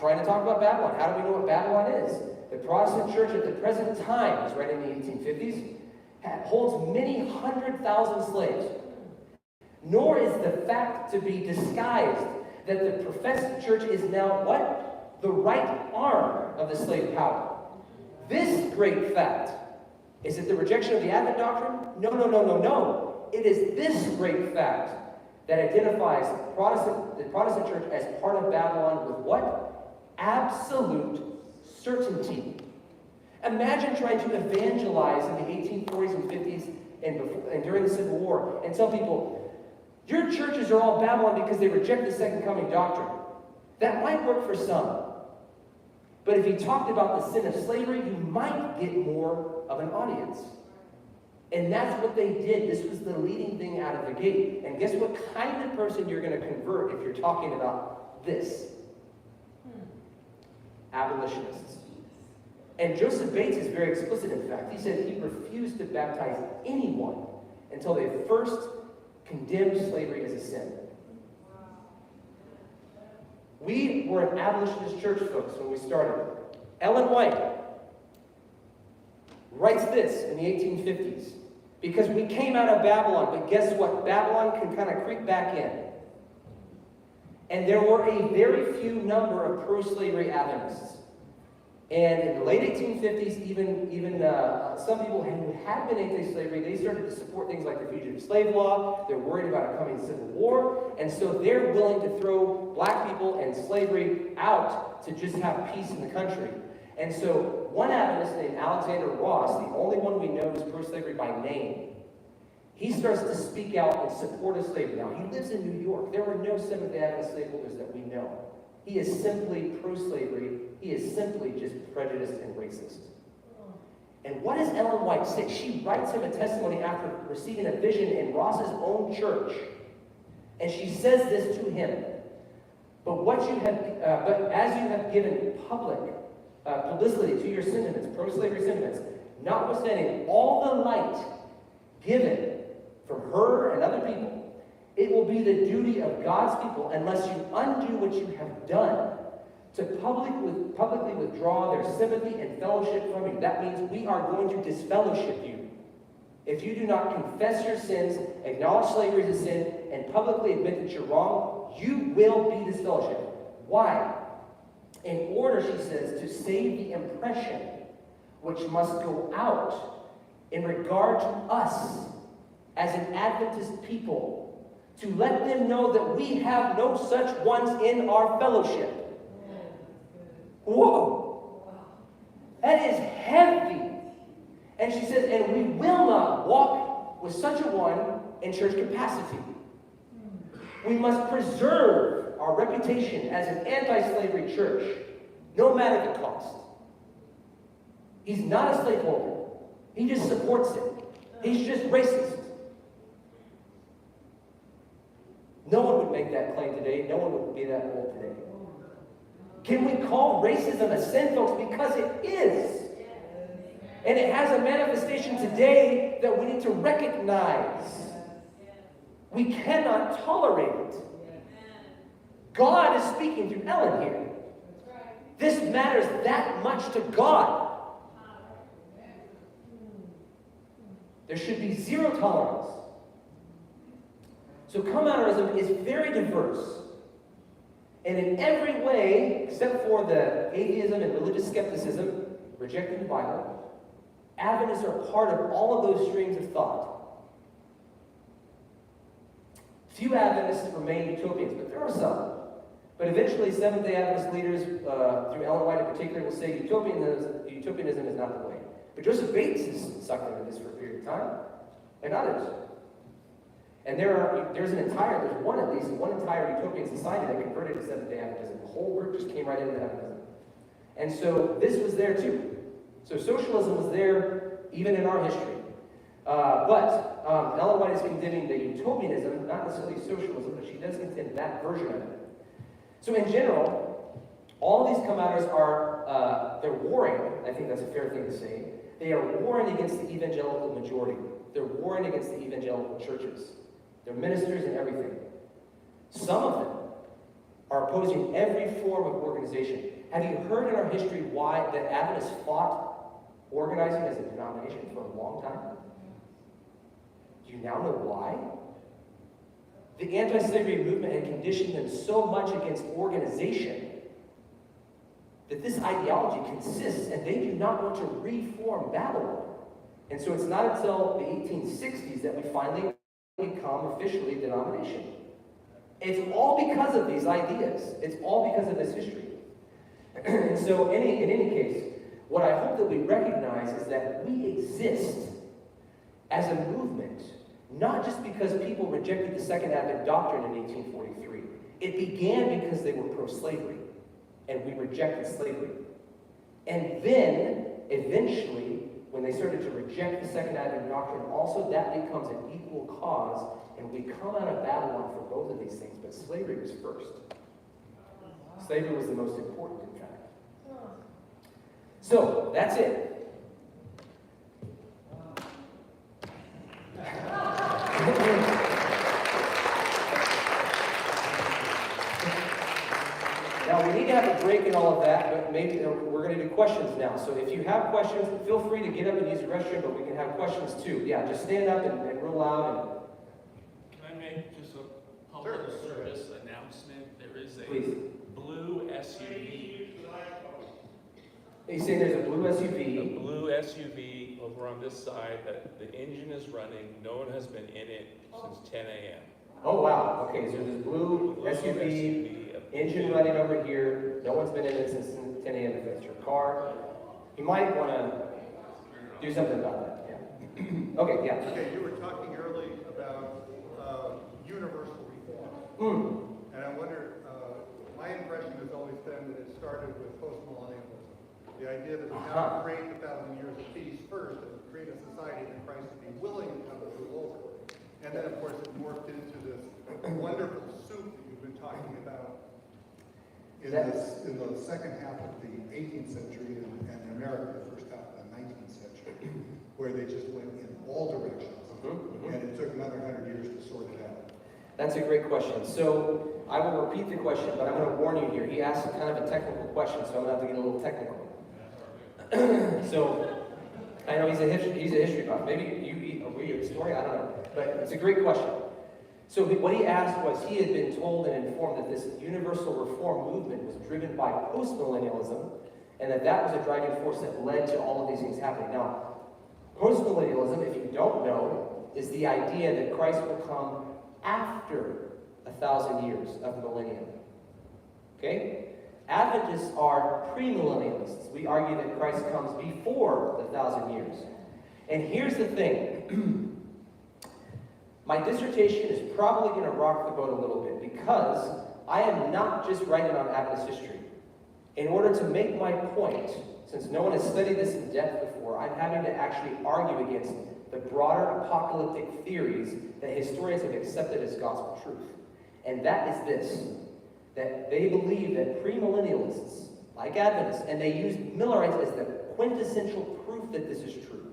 trying to talk about Babylon. How do we know what Babylon is? The Protestant church at the present time, he's writing in the 1850s, holds many 100,000 slaves. Nor is the fact to be disguised that the professed church is now what? The right arm of the slave power. This great fact, is it the rejection of the Advent doctrine? No. It is this great fact that identifies the Protestant church as part of Babylon with what? Absolute certainty. Imagine trying to evangelize in the 1840s and 50s and during the Civil War and tell people, your churches are all Babylon because they reject the Second Coming doctrine. That might work for some. But if you talked about the sin of slavery, you might get more of an audience. And that's what they did. This was the leading thing out of the gate. And guess what kind of person you're going to convert if you're talking about this? Abolitionists. And Joseph Bates is very explicit, in fact. He said he refused to baptize anyone until they first condemned slavery as a sin. We were an abolitionist church, folks, when we started. Ellen White writes this in the 1850s. Because we came out of Babylon, but guess what? Babylon can kind of creep back in. And there were a very few number of pro-slavery Adventists. And in the late 1850s, even some people who had been anti-slavery, they started to support things like the fugitive slave law. They're worried about a coming civil war. And so they're willing to throw black people and slavery out to just have peace in the country. And so one Adventist named Alexander Ross, the only one we know who's pro-slavery by name, he starts to speak out in support of slavery. Now, he lives in New York. There were no Seventh-day Adventist slaveholders that we know. He is simply pro-slavery. He is simply just prejudiced and racist. And what does Ellen White say? She writes him a testimony after receiving a vision in Ross's own church. And she says this to him. But as you have given public publicity to your sentiments, pro-slavery sentiments, notwithstanding all the light given from her and other people, it will be the duty of God's people, unless you undo what you have done, to publicly withdraw their sympathy and fellowship from you. That means we are going to disfellowship you. If you do not confess your sins, acknowledge slavery as a sin, and publicly admit that you're wrong, you will be disfellowshipped. Why? In order, she says, to save the impression which must go out in regard to us as an Adventist people, to let them know that we have no such ones in our fellowship. Whoa! That is heavy. And she says, and we will not walk with such a one in church capacity. We must preserve our reputation as an anti-slavery church, no matter the cost. He's not a slaveholder. He just supports it. He's just racist. No one would make that claim today. No one would be that bold today. Can we call racism a sin, folks? Because it is. And it has a manifestation today that we need to recognize. We cannot tolerate it. God is speaking through Ellen here. This matters that much to God. There should be zero tolerance. So counterism is very diverse. And in every way, except for the atheism and religious skepticism, rejecting the Bible, Adventists are part of all of those streams of thought. Few Adventists remain utopians, but there are some. But eventually, Seventh-day Adventist leaders, through Ellen White in particular, will say utopianism is not the way. But Joseph Bates is sucked into this for a period of time, and others. And there's one entire utopian society that converted to Seventh-day Adventism. The whole group just came right into Adventism. And so this was there too. So socialism was there even in our history. But Ellen White is condemning the utopianism, not necessarily socialism, but she does contend that version of it. So in general, all of these come-outers they're warring, I think that's a fair thing to say. They are warring against the evangelical majority. They're warring against the evangelical churches. Their ministers and everything. Some of them are opposing every form of organization. Have you heard in our history why the Adventists fought organizing as a denomination for a long time? Do you now know why? The anti-slavery movement had conditioned them so much against organization that this ideology consists, and they do not want to reform Babylon. And so it's not until the 1860s that we finally become officially a denomination. It's all because of these ideas. It's all because of this history. And so in any case, what I hope that we recognize is that we exist as a movement, not just because people rejected the Second Advent doctrine in 1843. It began because they were pro-slavery, and we rejected slavery. And then, eventually, when they started to reject the Second Advent doctrine, also that becomes an equal cause, and we come out of Babylon for both of these things, but slavery was first. Slavery was the most important, in fact. So, that's it. Now, we need to have a break and all of that, but maybe we're going to do questions now. So if you have questions, feel free to get up and use the restroom, but we can have questions too. Yeah, just stand up and real loud. Can I make just a public service announcement? There is a Please. blue SUV. You say there's a blue The SUV. blue SUV over on this side, that the engine is running, no one has been in it since 10 a.m. Oh, wow. Okay, so there's blue SUV, engine running over here. No one's been in it since 10 a.m. if that's your car. You might want to do something about that. Yeah. Okay, yeah. Okay, you were talking earlier about universal reform. And I wonder, my impression has always been that it started with postmillennialism. The idea that we have to create 1,000 years of peace first and create a society that Christ would be willing to come to rule over. And then, of course, it morphed into this wonderful soup that you've been talking about. In the second half of the 18th century and in America, the first half of the 19th century, where they just went in all directions. And it took another 100 years to sort it out. That's a great question. So I will repeat the question, but I'm going to warn you here. He asked kind of a technical question, so I'm going to have to get a little technical. So I know he's a history buff. Maybe were you a historian? I don't know. But it's a great question. So what he asked was, he had been told and informed that this universal reform movement was driven by postmillennialism, and that was a driving force that led to all of these things happening. Now, postmillennialism, if you don't know, is the idea that Christ will come after 1,000 years of millennium. Okay? Adventists are premillennialists. We argue that Christ comes before the 1,000 years. And here's the thing. My dissertation is probably going to rock the boat a little bit, because I am not just writing on Adventist history. In order to make my point, since no one has studied this in depth before, I'm having to actually argue against the broader apocalyptic theories that historians have accepted as gospel truth. And that is this, that they believe that premillennialists, like Adventists, and they use Millerites as the quintessential proof that this is true.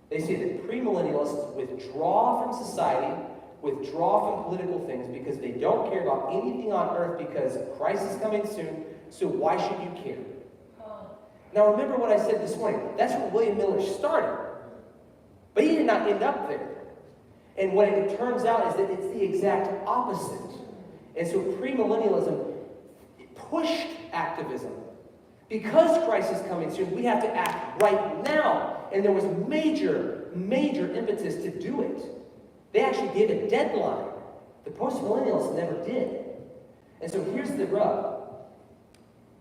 They say that premillennialists withdraw from society, withdraw from political things, because they don't care about anything on earth, because Christ is coming soon, so why should you care? Now remember what I said this morning. That's where William Miller started. But he did not end up there. And what it turns out is that it's the exact opposite. And so premillennialism pushed activism. Because Christ is coming soon, we have to act right now. And there was major impetus to do it. They actually gave a deadline. The postmillennialists never did. And so here's the rub.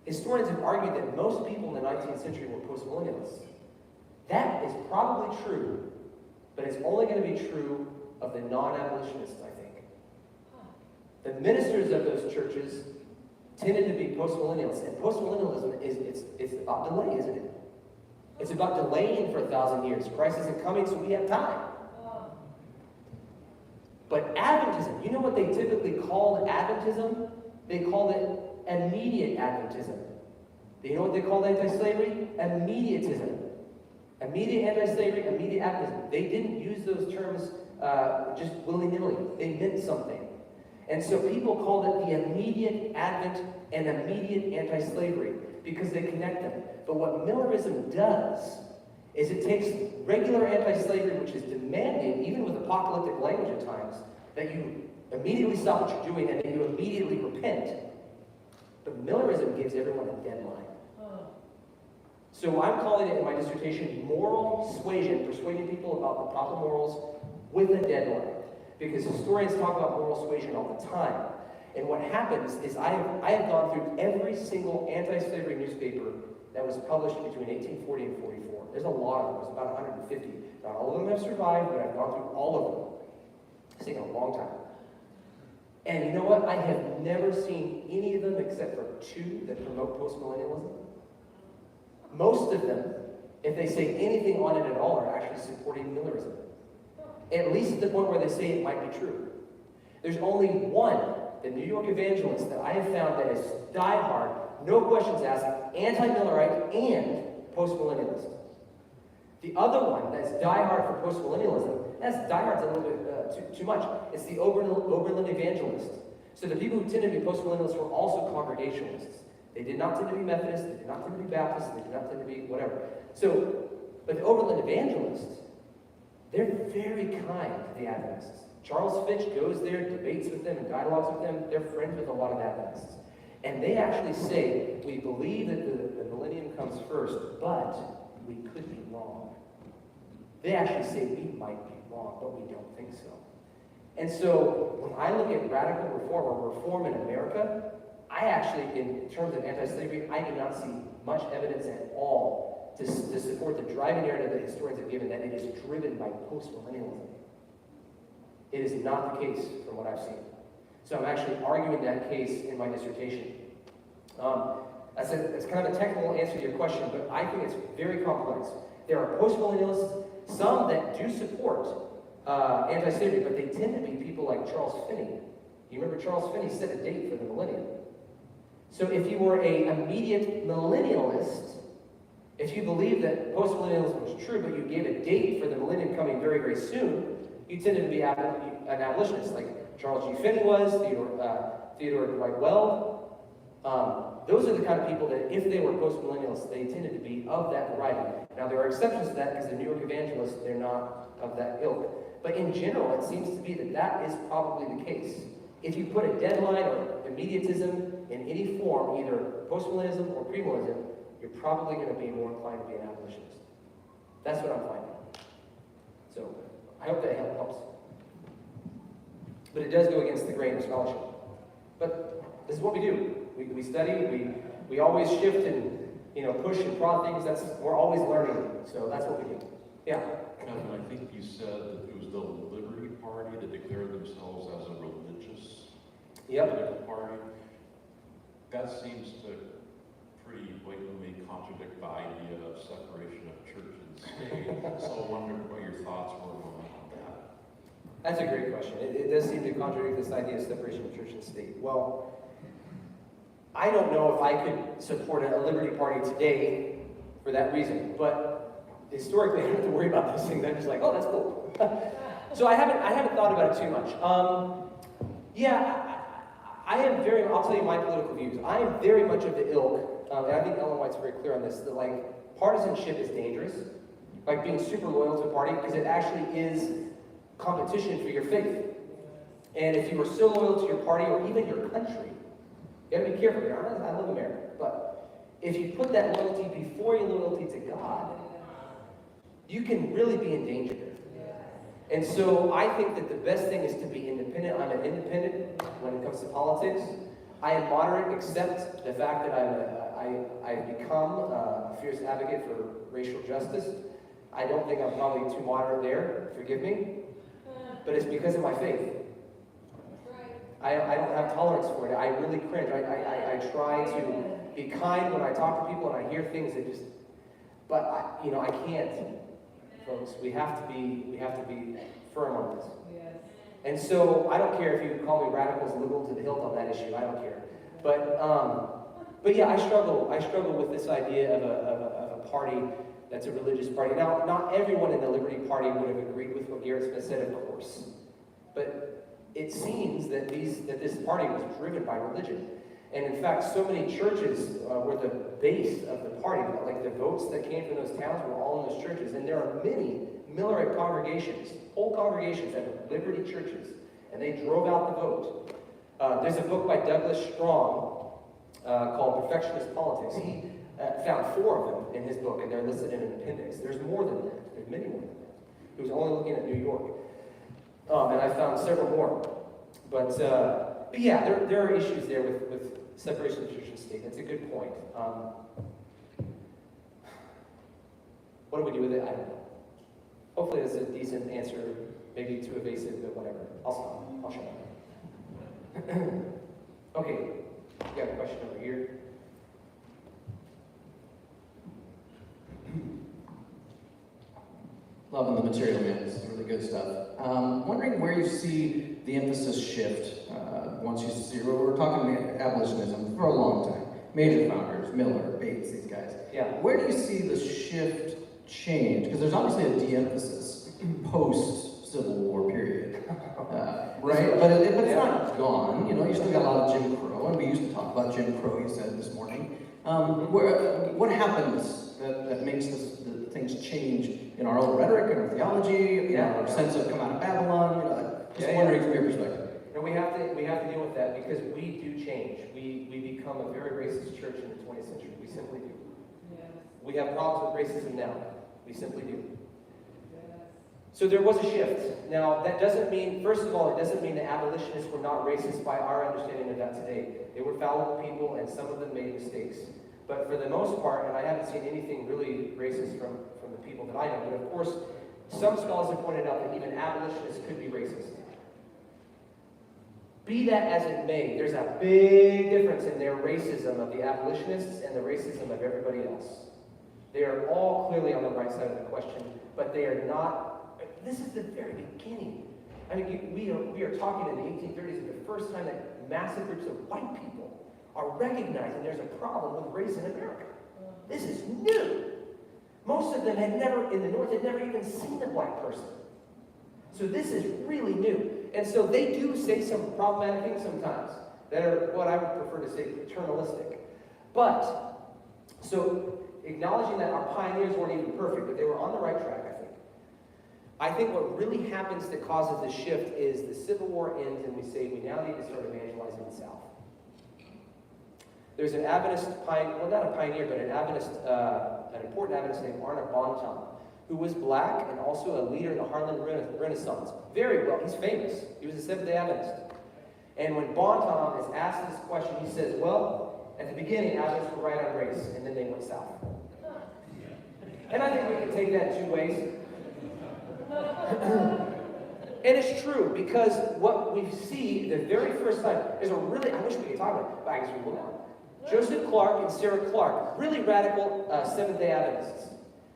Historians have argued that most people in the 19th century were postmillennialists. That is probably true, but it's only going to be true of the non-abolitionists, I think. The ministers of those churches tended to be postmillennialists, and postmillennialism it's about delay, isn't it? It's about delaying for 1,000 years. Christ isn't coming, so we have time. But Adventism, you know what they typically called Adventism? They called it immediate Adventism. Do you know what they called anti-slavery? Immediatism. Immediate anti-slavery, immediate Adventism. They didn't use those terms just willy-nilly. They meant something. And so people called it the immediate Advent and immediate anti-slavery because they connect them. But what Millerism does is it takes regular anti-slavery, which is demanding, even with apocalyptic language at times, that you immediately stop what you're doing and then you immediately repent. But Millerism gives everyone a deadline. So I'm calling it in my dissertation moral suasion, persuading people about the proper morals with a deadline. Because historians talk about moral suasion all the time. And what happens is I have gone through every single anti-slavery newspaper that was published between 1840 and 44. There's a lot of them. There's about 150. Not all of them have survived, but I've gone through all of them. It's taken a long time. And you know what? I have never seen any of them except for two that promote postmillennialism. Most of them, if they say anything on it at all, are actually supporting Millerism. At least at the point where they say it might be true. There's only one, the New York Evangelist, that I have found that is diehard, no questions asked, anti-Millerite and postmillennialist. The other one that's diehard for postmillennialism, that's diehard's a little bit too much. It's the Oberlin Evangelist. So the people who tend to be postmillennialists were also Congregationalists. They did not tend to be Methodists, they did not tend to be Baptists, they did not tend to be whatever. So, but the Oberlin Evangelists, they're very kind to the Adventists. Charles Fitch goes there, debates with them, and dialogues with them. They're friends with a lot of Adventists. And they actually say, we believe that the millennium comes first, but we could be wrong. They actually say we might be wrong, but we don't think so. And so when I look at radical reform or reform in America, I actually, in terms of anti-slavery, I do not see much evidence at all to support the driving narrative that historians have given that it is driven by postmillennialism. It is not the case from what I've seen. So I'm actually arguing that case in my dissertation. That's kind of a technical answer to your question, but I think it's very complex. There are postmillennialists, some that do support anti-slavery, but they tend to be people like Charles Finney. You remember Charles Finney set a date for the millennium. So if you were an immediate millennialist, if you believed that postmillennialism was true, but you gave a date for the millennium coming very, very soon, you tended to be an abolitionist, like Charles G. Finney was, Theodore Dwight Weld. Those are the kind of people that, if they were postmillennialists, they tended to be of that variety. Now, there are exceptions to that, because the New York evangelists, they're not of that ilk. But in general, it seems to be that that is probably the case. If you put a deadline or immediatism in any form, either postmillennialism or premillennialism, you're probably going to be more inclined to be an abolitionist. That's what I'm finding. So, I hope that helps. But it does go against the grain of scholarship. But this is what we do. We study, we always shift and push and prod things. We're always learning. So that's what we do. Yeah. Kevin, I think you said that it was the Liberty Party that declared themselves as a religious political party. That seems to pretty blatantly contradict the idea of separation of church and state. So I wonder what your thoughts were on that. That's a great question. It does seem to contradict this idea of separation of church and state. Well, I don't know if I could support a Liberty Party today for that reason, but historically I don't have to worry about those things. I'm just like, oh, that's cool. So I haven't thought about it too much. I'll tell you my political views. I am very much of the ilk, and I think Ellen White's very clear on this, that partisanship is dangerous, like being super loyal to a party, because it actually is competition for your faith. And if you are so loyal to your party or even your country, you gotta be careful here. I love America, but if you put that loyalty before your loyalty to God, you can really be in danger there. And so I think that the best thing is to be independent. I'm an independent when it comes to politics. I am moderate, except the fact that I've become a fierce advocate for racial justice. I don't think I'm probably too moderate there, forgive me, but it's because of my faith. I don't have tolerance for it. I really cringe. I try to be kind when I talk to people and I hear things that just, but I can't, folks. We have to be firm on this. And so I don't care if you call me radicals, liberal to the hilt on that issue. I don't care. But yeah, I struggle with this idea of a party that's a religious party. Now, not everyone in the Liberty Party would have agreed with what Garrett Smith said, of course, but it seems that this party was driven by religion. And in fact, so many churches were the base of the party. Like the votes that came from those towns were all in those churches. And there are many Millerite congregations, whole congregations that were liberty churches. And they drove out the vote. There's a book by Douglas Strong called Perfectionist Politics. He found 4 of them in his book, and they're listed in an appendix. There's more than that. There's many more than that. He was only looking at New York. And I found several more. But yeah, there are issues there with separation of church and state. That's a good point. What do we do with it? I don't know. Hopefully that's a decent answer. Maybe too evasive, but whatever. I'll stop. I'll shut up. Okay, we got a question over here. Loving the material, man. It's really good stuff. Wondering where you see the emphasis shift once you see, we're talking abolitionism for a long time. Major founders, Miller, Bates, these guys. Yeah. Where do you see the shift change? Because there's obviously a de-emphasis post-Civil War period. Right? But it's not gone. You still got a lot of Jim Crow, and we used to talk about Jim Crow, you said this morning. What happens that makes the things change in our own rhetoric and our theology, our sense of come out of Babylon? Just wondering from your perspective. And we have to deal with that because we do change. We become a very racist church in the 20th century. We simply do. Yes. We have problems with racism now. We simply do. Yes. So there was a shift. Now, that doesn't mean, first of all, it doesn't mean the abolitionists were not racist by our understanding of that today. They were fallible people, and some of them made mistakes. But for the most part, and I haven't seen anything really racist from the people that I know, but of course, some scholars have pointed out that even abolitionists could be racist. Be that as it may, there's a big difference in their racism of the abolitionists and the racism of everybody else. They are all clearly on the right side of the question, but they are not. This is the very beginning. I mean, we are talking in the 1830s of the first time that massive groups of white people are recognizing there's a problem with race in America. This is new. Most of them had never, in the North, had never even seen a black person. So this is really new. And so they do say some problematic things sometimes that are what I would prefer to say paternalistic. But, so acknowledging that our pioneers weren't even perfect, but they were on the right track, I think. I think what really happens that causes the shift is the Civil War ends and we say we now need to start evangelizing the South. There's an Adventist pioneer, well, not a pioneer, but an important Adventist named Arna Bonton, who was black and also a leader in the Harlem Renaissance. Very well, he's famous. He was a Seventh-day Adventist. And when Bonton is asked this question, he says, well, at the beginning, Adventists were right on race, and then they went south. And I think we can take that in 2 ways. And it's true, because what we see the very first time is a really, I wish we could talk about it, but I guess we will now. Joseph Clark and Sarah Clark, really radical Seventh-day Adventists,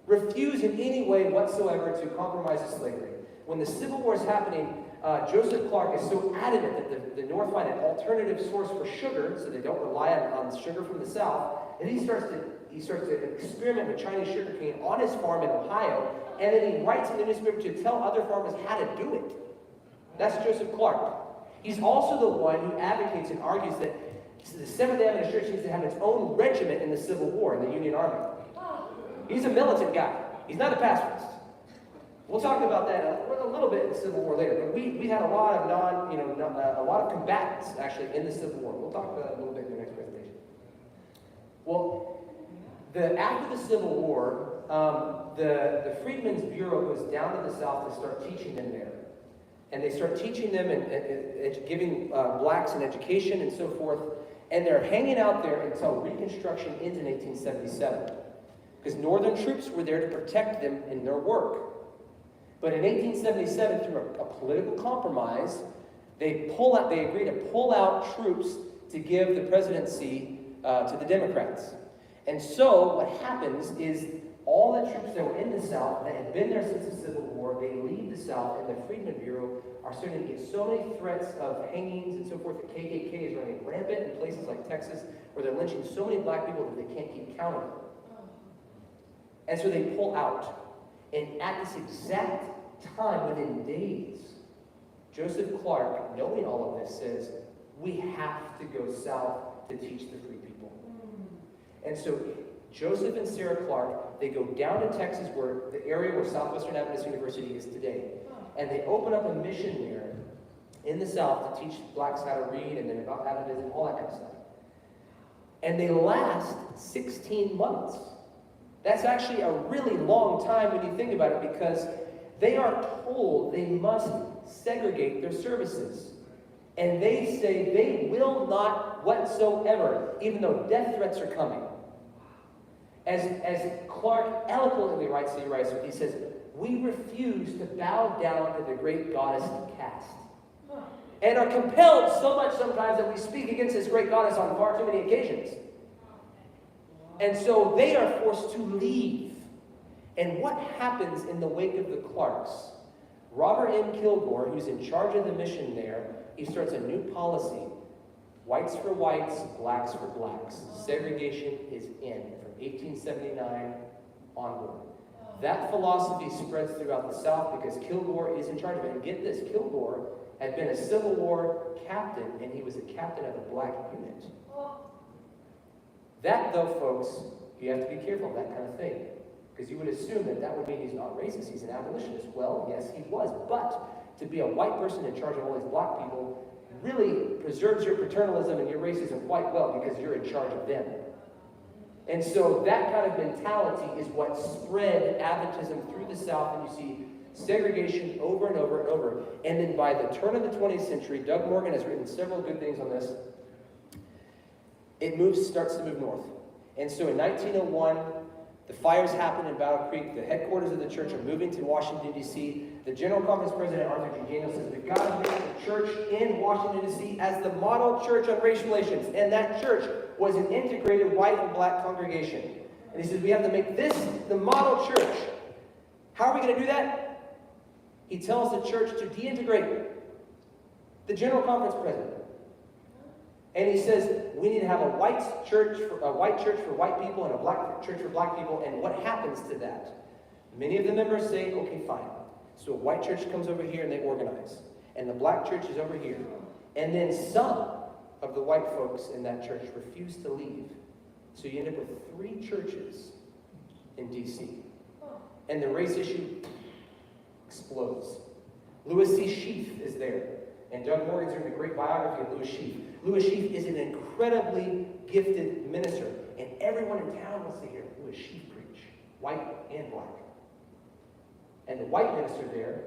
refuse in any way whatsoever to compromise slavery. When the Civil War is happening, Joseph Clark is so adamant that the North find an alternative source for sugar, so they don't rely on sugar from the South, and he starts to experiment with Chinese sugarcane on his farm in Ohio, and then he writes in the newspaper to tell other farmers how to do it. That's Joseph Clark. He's also the one who advocates and argues that the Seventh-day Adventist Church needs to have its own regiment in the Civil War, in the Union Army. He's a militant guy. He's not a pacifist. We'll talk about that a little bit in the Civil War later. But we had a lot of a lot of combatants actually in the Civil War. We'll talk about that a little bit in the next presentation. Well, after the Civil War, the Freedmen's Bureau goes down to the South to start teaching them there. And they start teaching them and giving blacks an education and so forth. And they're hanging out there until Reconstruction ends in 1877. Because Northern troops were there to protect them in their work. But in 1877, through a political compromise, they agree to pull out troops to give the presidency to the Democrats. And so what happens is all the troops that were in the South that had been there since the Civil War, they leave the South, and the Freedmen Bureau are starting to get so many threats of hangings and so forth. The KKK is running rampant in places like Texas, where they're lynching so many black people that they can't keep count of them. And so they pull out. And at this exact time, within days, Joseph Clark, knowing all of this, says, we have to go south to teach the free people. And so Joseph and Sarah Clark, they go down to Texas, where the area where Southwestern Adventist University is today. And they open up a mission there in the South to teach blacks how to read and then about Adventism, all that kind of stuff. And they last 16 months. That's actually a really long time when you think about it, because they are told they must segregate their services. And they say they will not whatsoever, even though death threats are coming. As Clark eloquently writes, he says, we refuse to bow down to the great goddess caste. And are compelled so much sometimes that we speak against this great goddess on far too many occasions. And so they are forced to leave. And what happens in the wake of the Clarks? Robert M. Kilgore, who's in charge of the mission there, he starts a new policy. Whites for whites, blacks for blacks. Segregation is in from 1879 onward. That philosophy spreads throughout the South because Kilgore is in charge of it. And get this, Kilgore had been a Civil War captain, and he was a captain of a black unit. That, though, folks, you have to be careful of that kind of thing. Because you would assume that would mean he's not racist, he's an abolitionist. Well, yes, he was. But to be a white person in charge of all these black people really preserves your paternalism and your racism quite well because you're in charge of them. And so that kind of mentality is what spread Adventism through the South, and you see segregation over and over and over. And then by the turn of the 20th century, Doug Morgan has written several good things on this. It starts to move north. And so in 1901, the fires happen in Battle Creek. The headquarters of the church are moving to Washington, D.C. The General Conference President, Arthur G. Daniels, says, we've got to make the church in Washington, D.C. as the model church on race relations. And that church was an integrated white and black congregation. And he says, we have to make this the model church. How are we going to do that? He tells the church to deintegrate the General Conference President. And he says, we need to have a white church for white people and a black church for black people. And what happens to that? Many of the members say, okay, fine. So a white church comes over here and they organize. And the black church is over here. And then some of the white folks in that church refuse to leave. So you end up with 3 churches in D.C. And the race issue explodes. Louis C. Sheath is there. And Doug Morgan's written a great biography of Louis Sheath. Louis Sheath is an incredibly gifted minister. And everyone in town wants to hear Louis Sheath preach, white and black. And the white minister there,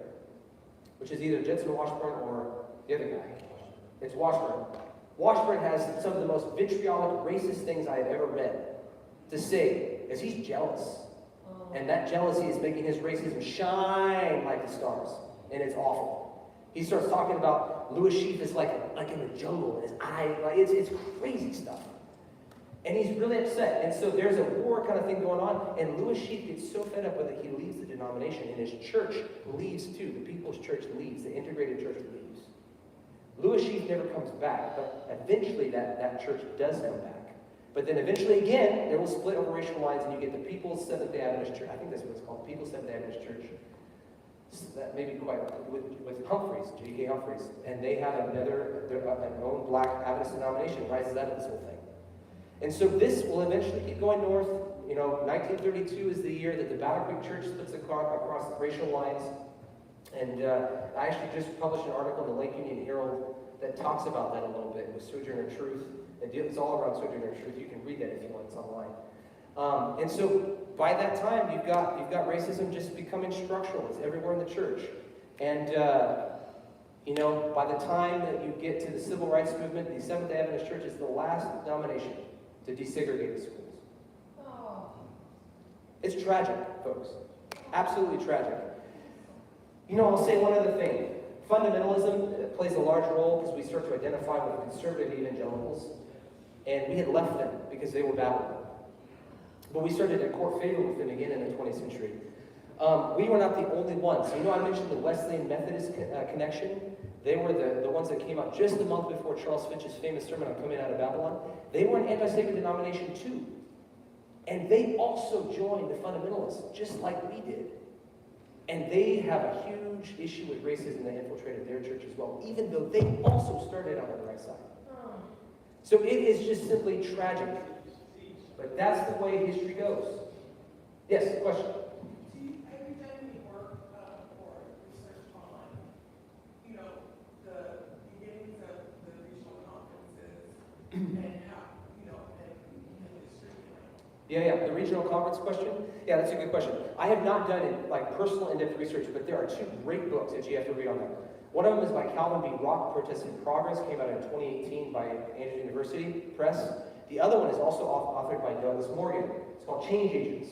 which is either Judson Washburn or the other guy, it's Washburn. Washburn has some of the most vitriolic, racist things I have ever read to say, because he's jealous. And that jealousy is making his racism shine like the stars. And it's awful. He starts talking about Louis Sheath is like in the jungle, and his eye, it's crazy stuff. And he's really upset. And so there's a war kind of thing going on, and Louis Sheath gets so fed up with it, he leaves the denomination, and his church leaves too. The People's Church leaves, the integrated church leaves. Louis Sheath never comes back, but eventually that church does come back. But then eventually again, they will split over racial lines, and you get the People's Seventh-day Adventist Church. I think that's what it's called, People's Seventh-day Adventist Church. That may be quite with Humphreys, G.K. Humphreys, and they have an own black Adventist denomination rises out of this whole thing. And so this will eventually keep going north. 1932 is the year that the Battle Creek Church splits across racial lines. And I actually just published an article in the Lake Union Herald that talks about that a little bit with Sojourner Truth. It's all around Sojourner Truth. You can read that if you want. It's online. And so by that time, you've got racism just becoming structural. It's everywhere in the church. And, by the time that you get to the Civil Rights Movement, the Seventh-day Adventist Church is the last denomination to desegregate the schools. It's tragic, folks. Absolutely tragic. I'll say one other thing. Fundamentalism plays a large role because we start to identify with conservative evangelicals. And we had left them because they were Babylon. But we started to court favor with them again in the 20th century. We were not the only ones. I mentioned the Wesleyan Methodist connection. They were the ones that came out just a month before Charles Fitch's famous sermon on coming out of Babylon. They were an anti-slavery denomination too. And they also joined the fundamentalists, just like we did. And they have a huge issue with racism that infiltrated their church as well, even though they also started out on the right side. So it is just simply tragic. But that's the way history goes. Yes, question? Every time we work for research on, the beginnings of the regional conferences and how, and history. Yeah, the regional conference question? Yeah, that's a good question. I have not done it like personal in-depth research, but there are 2 great books that you have to read on that. One of them is by Calvin B. Rock, Protestant Progress, came out in 2018 by Andrews University Press. The other one is also authored by Douglas Morgan. It's called Change Agents.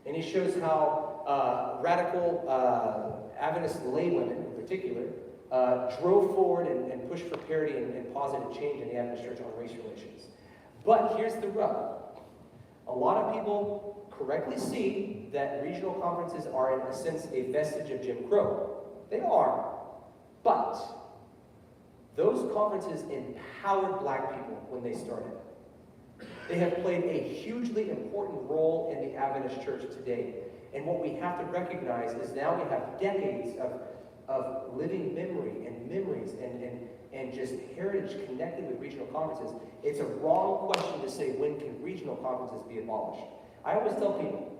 And he shows how radical Adventist laywomen in particular drove forward and pushed for parity and positive change in the Adventist Church on race relations. But here's the rub. A lot of people correctly see that regional conferences are, in a sense, a vestige of Jim Crow. They are. But those conferences empowered black people when they started. They have played a hugely important role in the Adventist Church today. And what we have to recognize is now we have decades of living memory and memories and just heritage connected with regional conferences. It's a wrong question to say, when can regional conferences be abolished? I always tell people,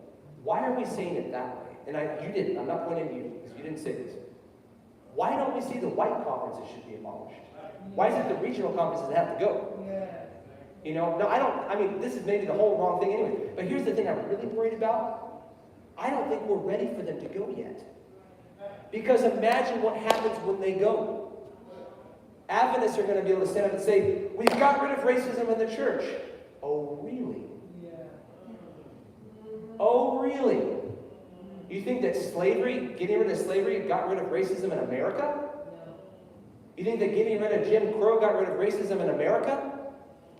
why are we saying it that way? And you didn't. I'm not pointing at you, because you didn't say this. Why don't we see the white conferences should be abolished? Why is it the regional conferences that have to go? You know, no, I mean, this is maybe the whole wrong thing anyway. But here's the thing I'm really worried about. I don't think we're ready for them to go yet. Because imagine what happens when they go. Adventists are going to be able to stand up and say, we've got rid of racism in the church. Oh, really? Oh, really? You think that slavery, getting rid of slavery, got rid of racism in America? You think that getting rid of Jim Crow got rid of racism in America?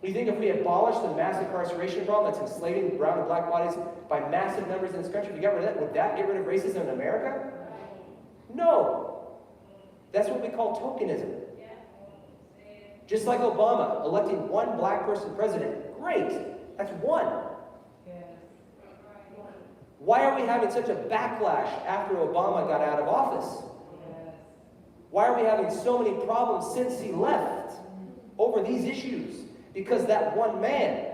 You think if we abolished the mass incarceration problem that's enslaving brown and black bodies by massive numbers in this country, if we got rid of that, would that get rid of racism in America? No. That's what we call tokenism. Just like Obama electing one black person president. Great. That's one. Why are we having such a backlash after Obama got out of office? Why are we having so many problems since he left over these issues? Because that one man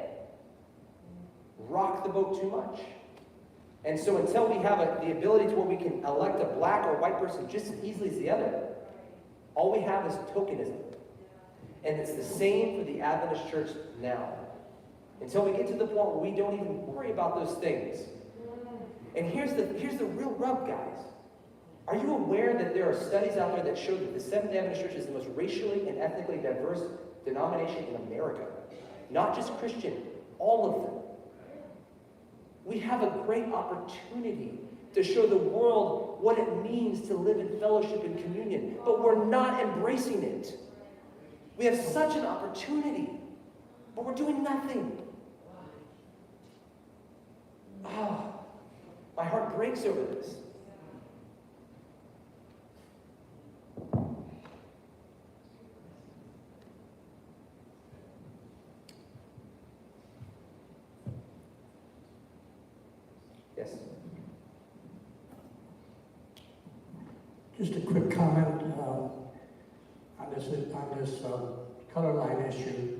rocked the boat too much. And so until we have the ability to where we can elect a black or white person just as easily as the other, all we have is tokenism. And it's the same for the Adventist church now. Until we get to the point where we don't even worry about those things. And here's the real rub, guys. Are you aware that there are studies out there that show that the Seventh-day Adventist Church is the most racially and ethnically diverse denomination in America? Not just Christian, all of them. We have a great opportunity to show the world what it means to live in fellowship and communion, but we're not embracing it. We have such an opportunity, but we're doing nothing. Oh, my heart breaks over this. Yes. Just a quick comment on this color line issue.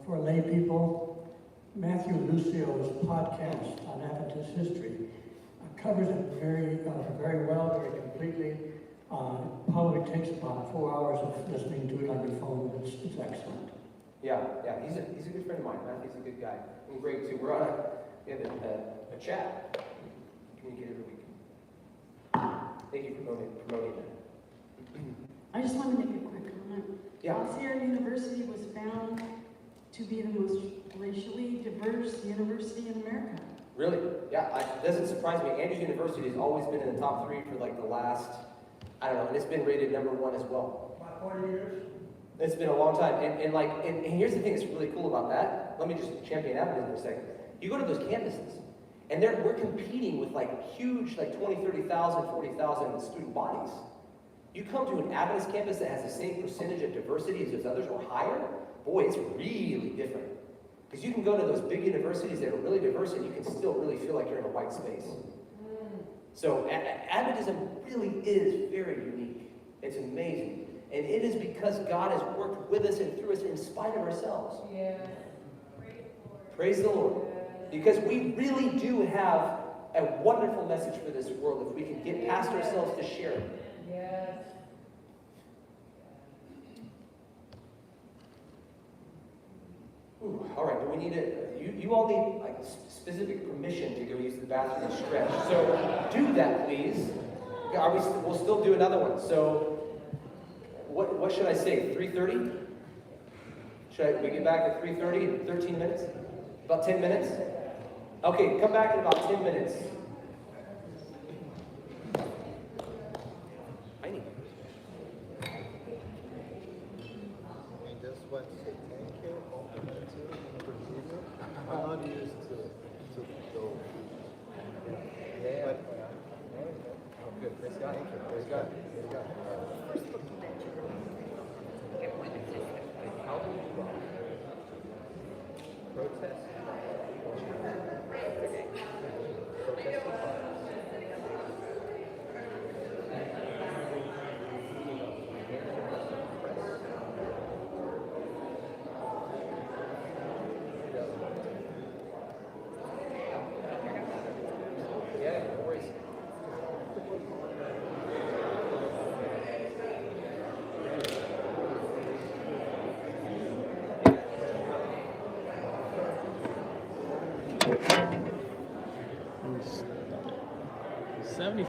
For lay people, Matthew Lucio's podcast on Adventist history covers it very well, very completely. Probably takes about 4 hours of listening to it on your phone. It's excellent. Yeah, he's a good friend of mine. Matthew's a good guy. And Greg too. We have a chat. Communicate every week. Thank you for promoting that. I just want to make a quick comment. Yeah. Osceola University was found to be the most racially diverse university in America. Really? Yeah, it doesn't surprise me. Andrews University has always been in the top 3 for like the last, I don't know, and it's been rated #1 as well. About 40 years? It's been a long time. And here's the thing that's really cool about that. Let me just champion Adventism for a second. You go to those campuses, and we're competing with like huge, like 20, 30,000, 40,000 student bodies. You come to an Adventist campus that has the same percentage of diversity as those others or higher, boy, it's really different. Because you can go to those big universities that are really diverse and you can still really feel like you're in a white space. So Adventism really is very unique. It's amazing. And it is because God has worked with us and through us in spite of ourselves. Yeah. Praise the Lord. Because we really do have a wonderful message for this world if we can get past ourselves to share it. Yes. Ooh, all right, do we need you all need like specific permission to go use the bathroom and stretch. So do that, please. We'll still do another one. So what should I say, 3:30? Should we get back at 3:30 in 13 minutes? About 10 minutes? Okay, come back in about 10 minutes. I need. We just want to say thank you, compliment you, and forgive you. I'm not used to go. Yeah. But, oh, good. Praise God. Thank you. Praise God. Praise God. Protest. Protest.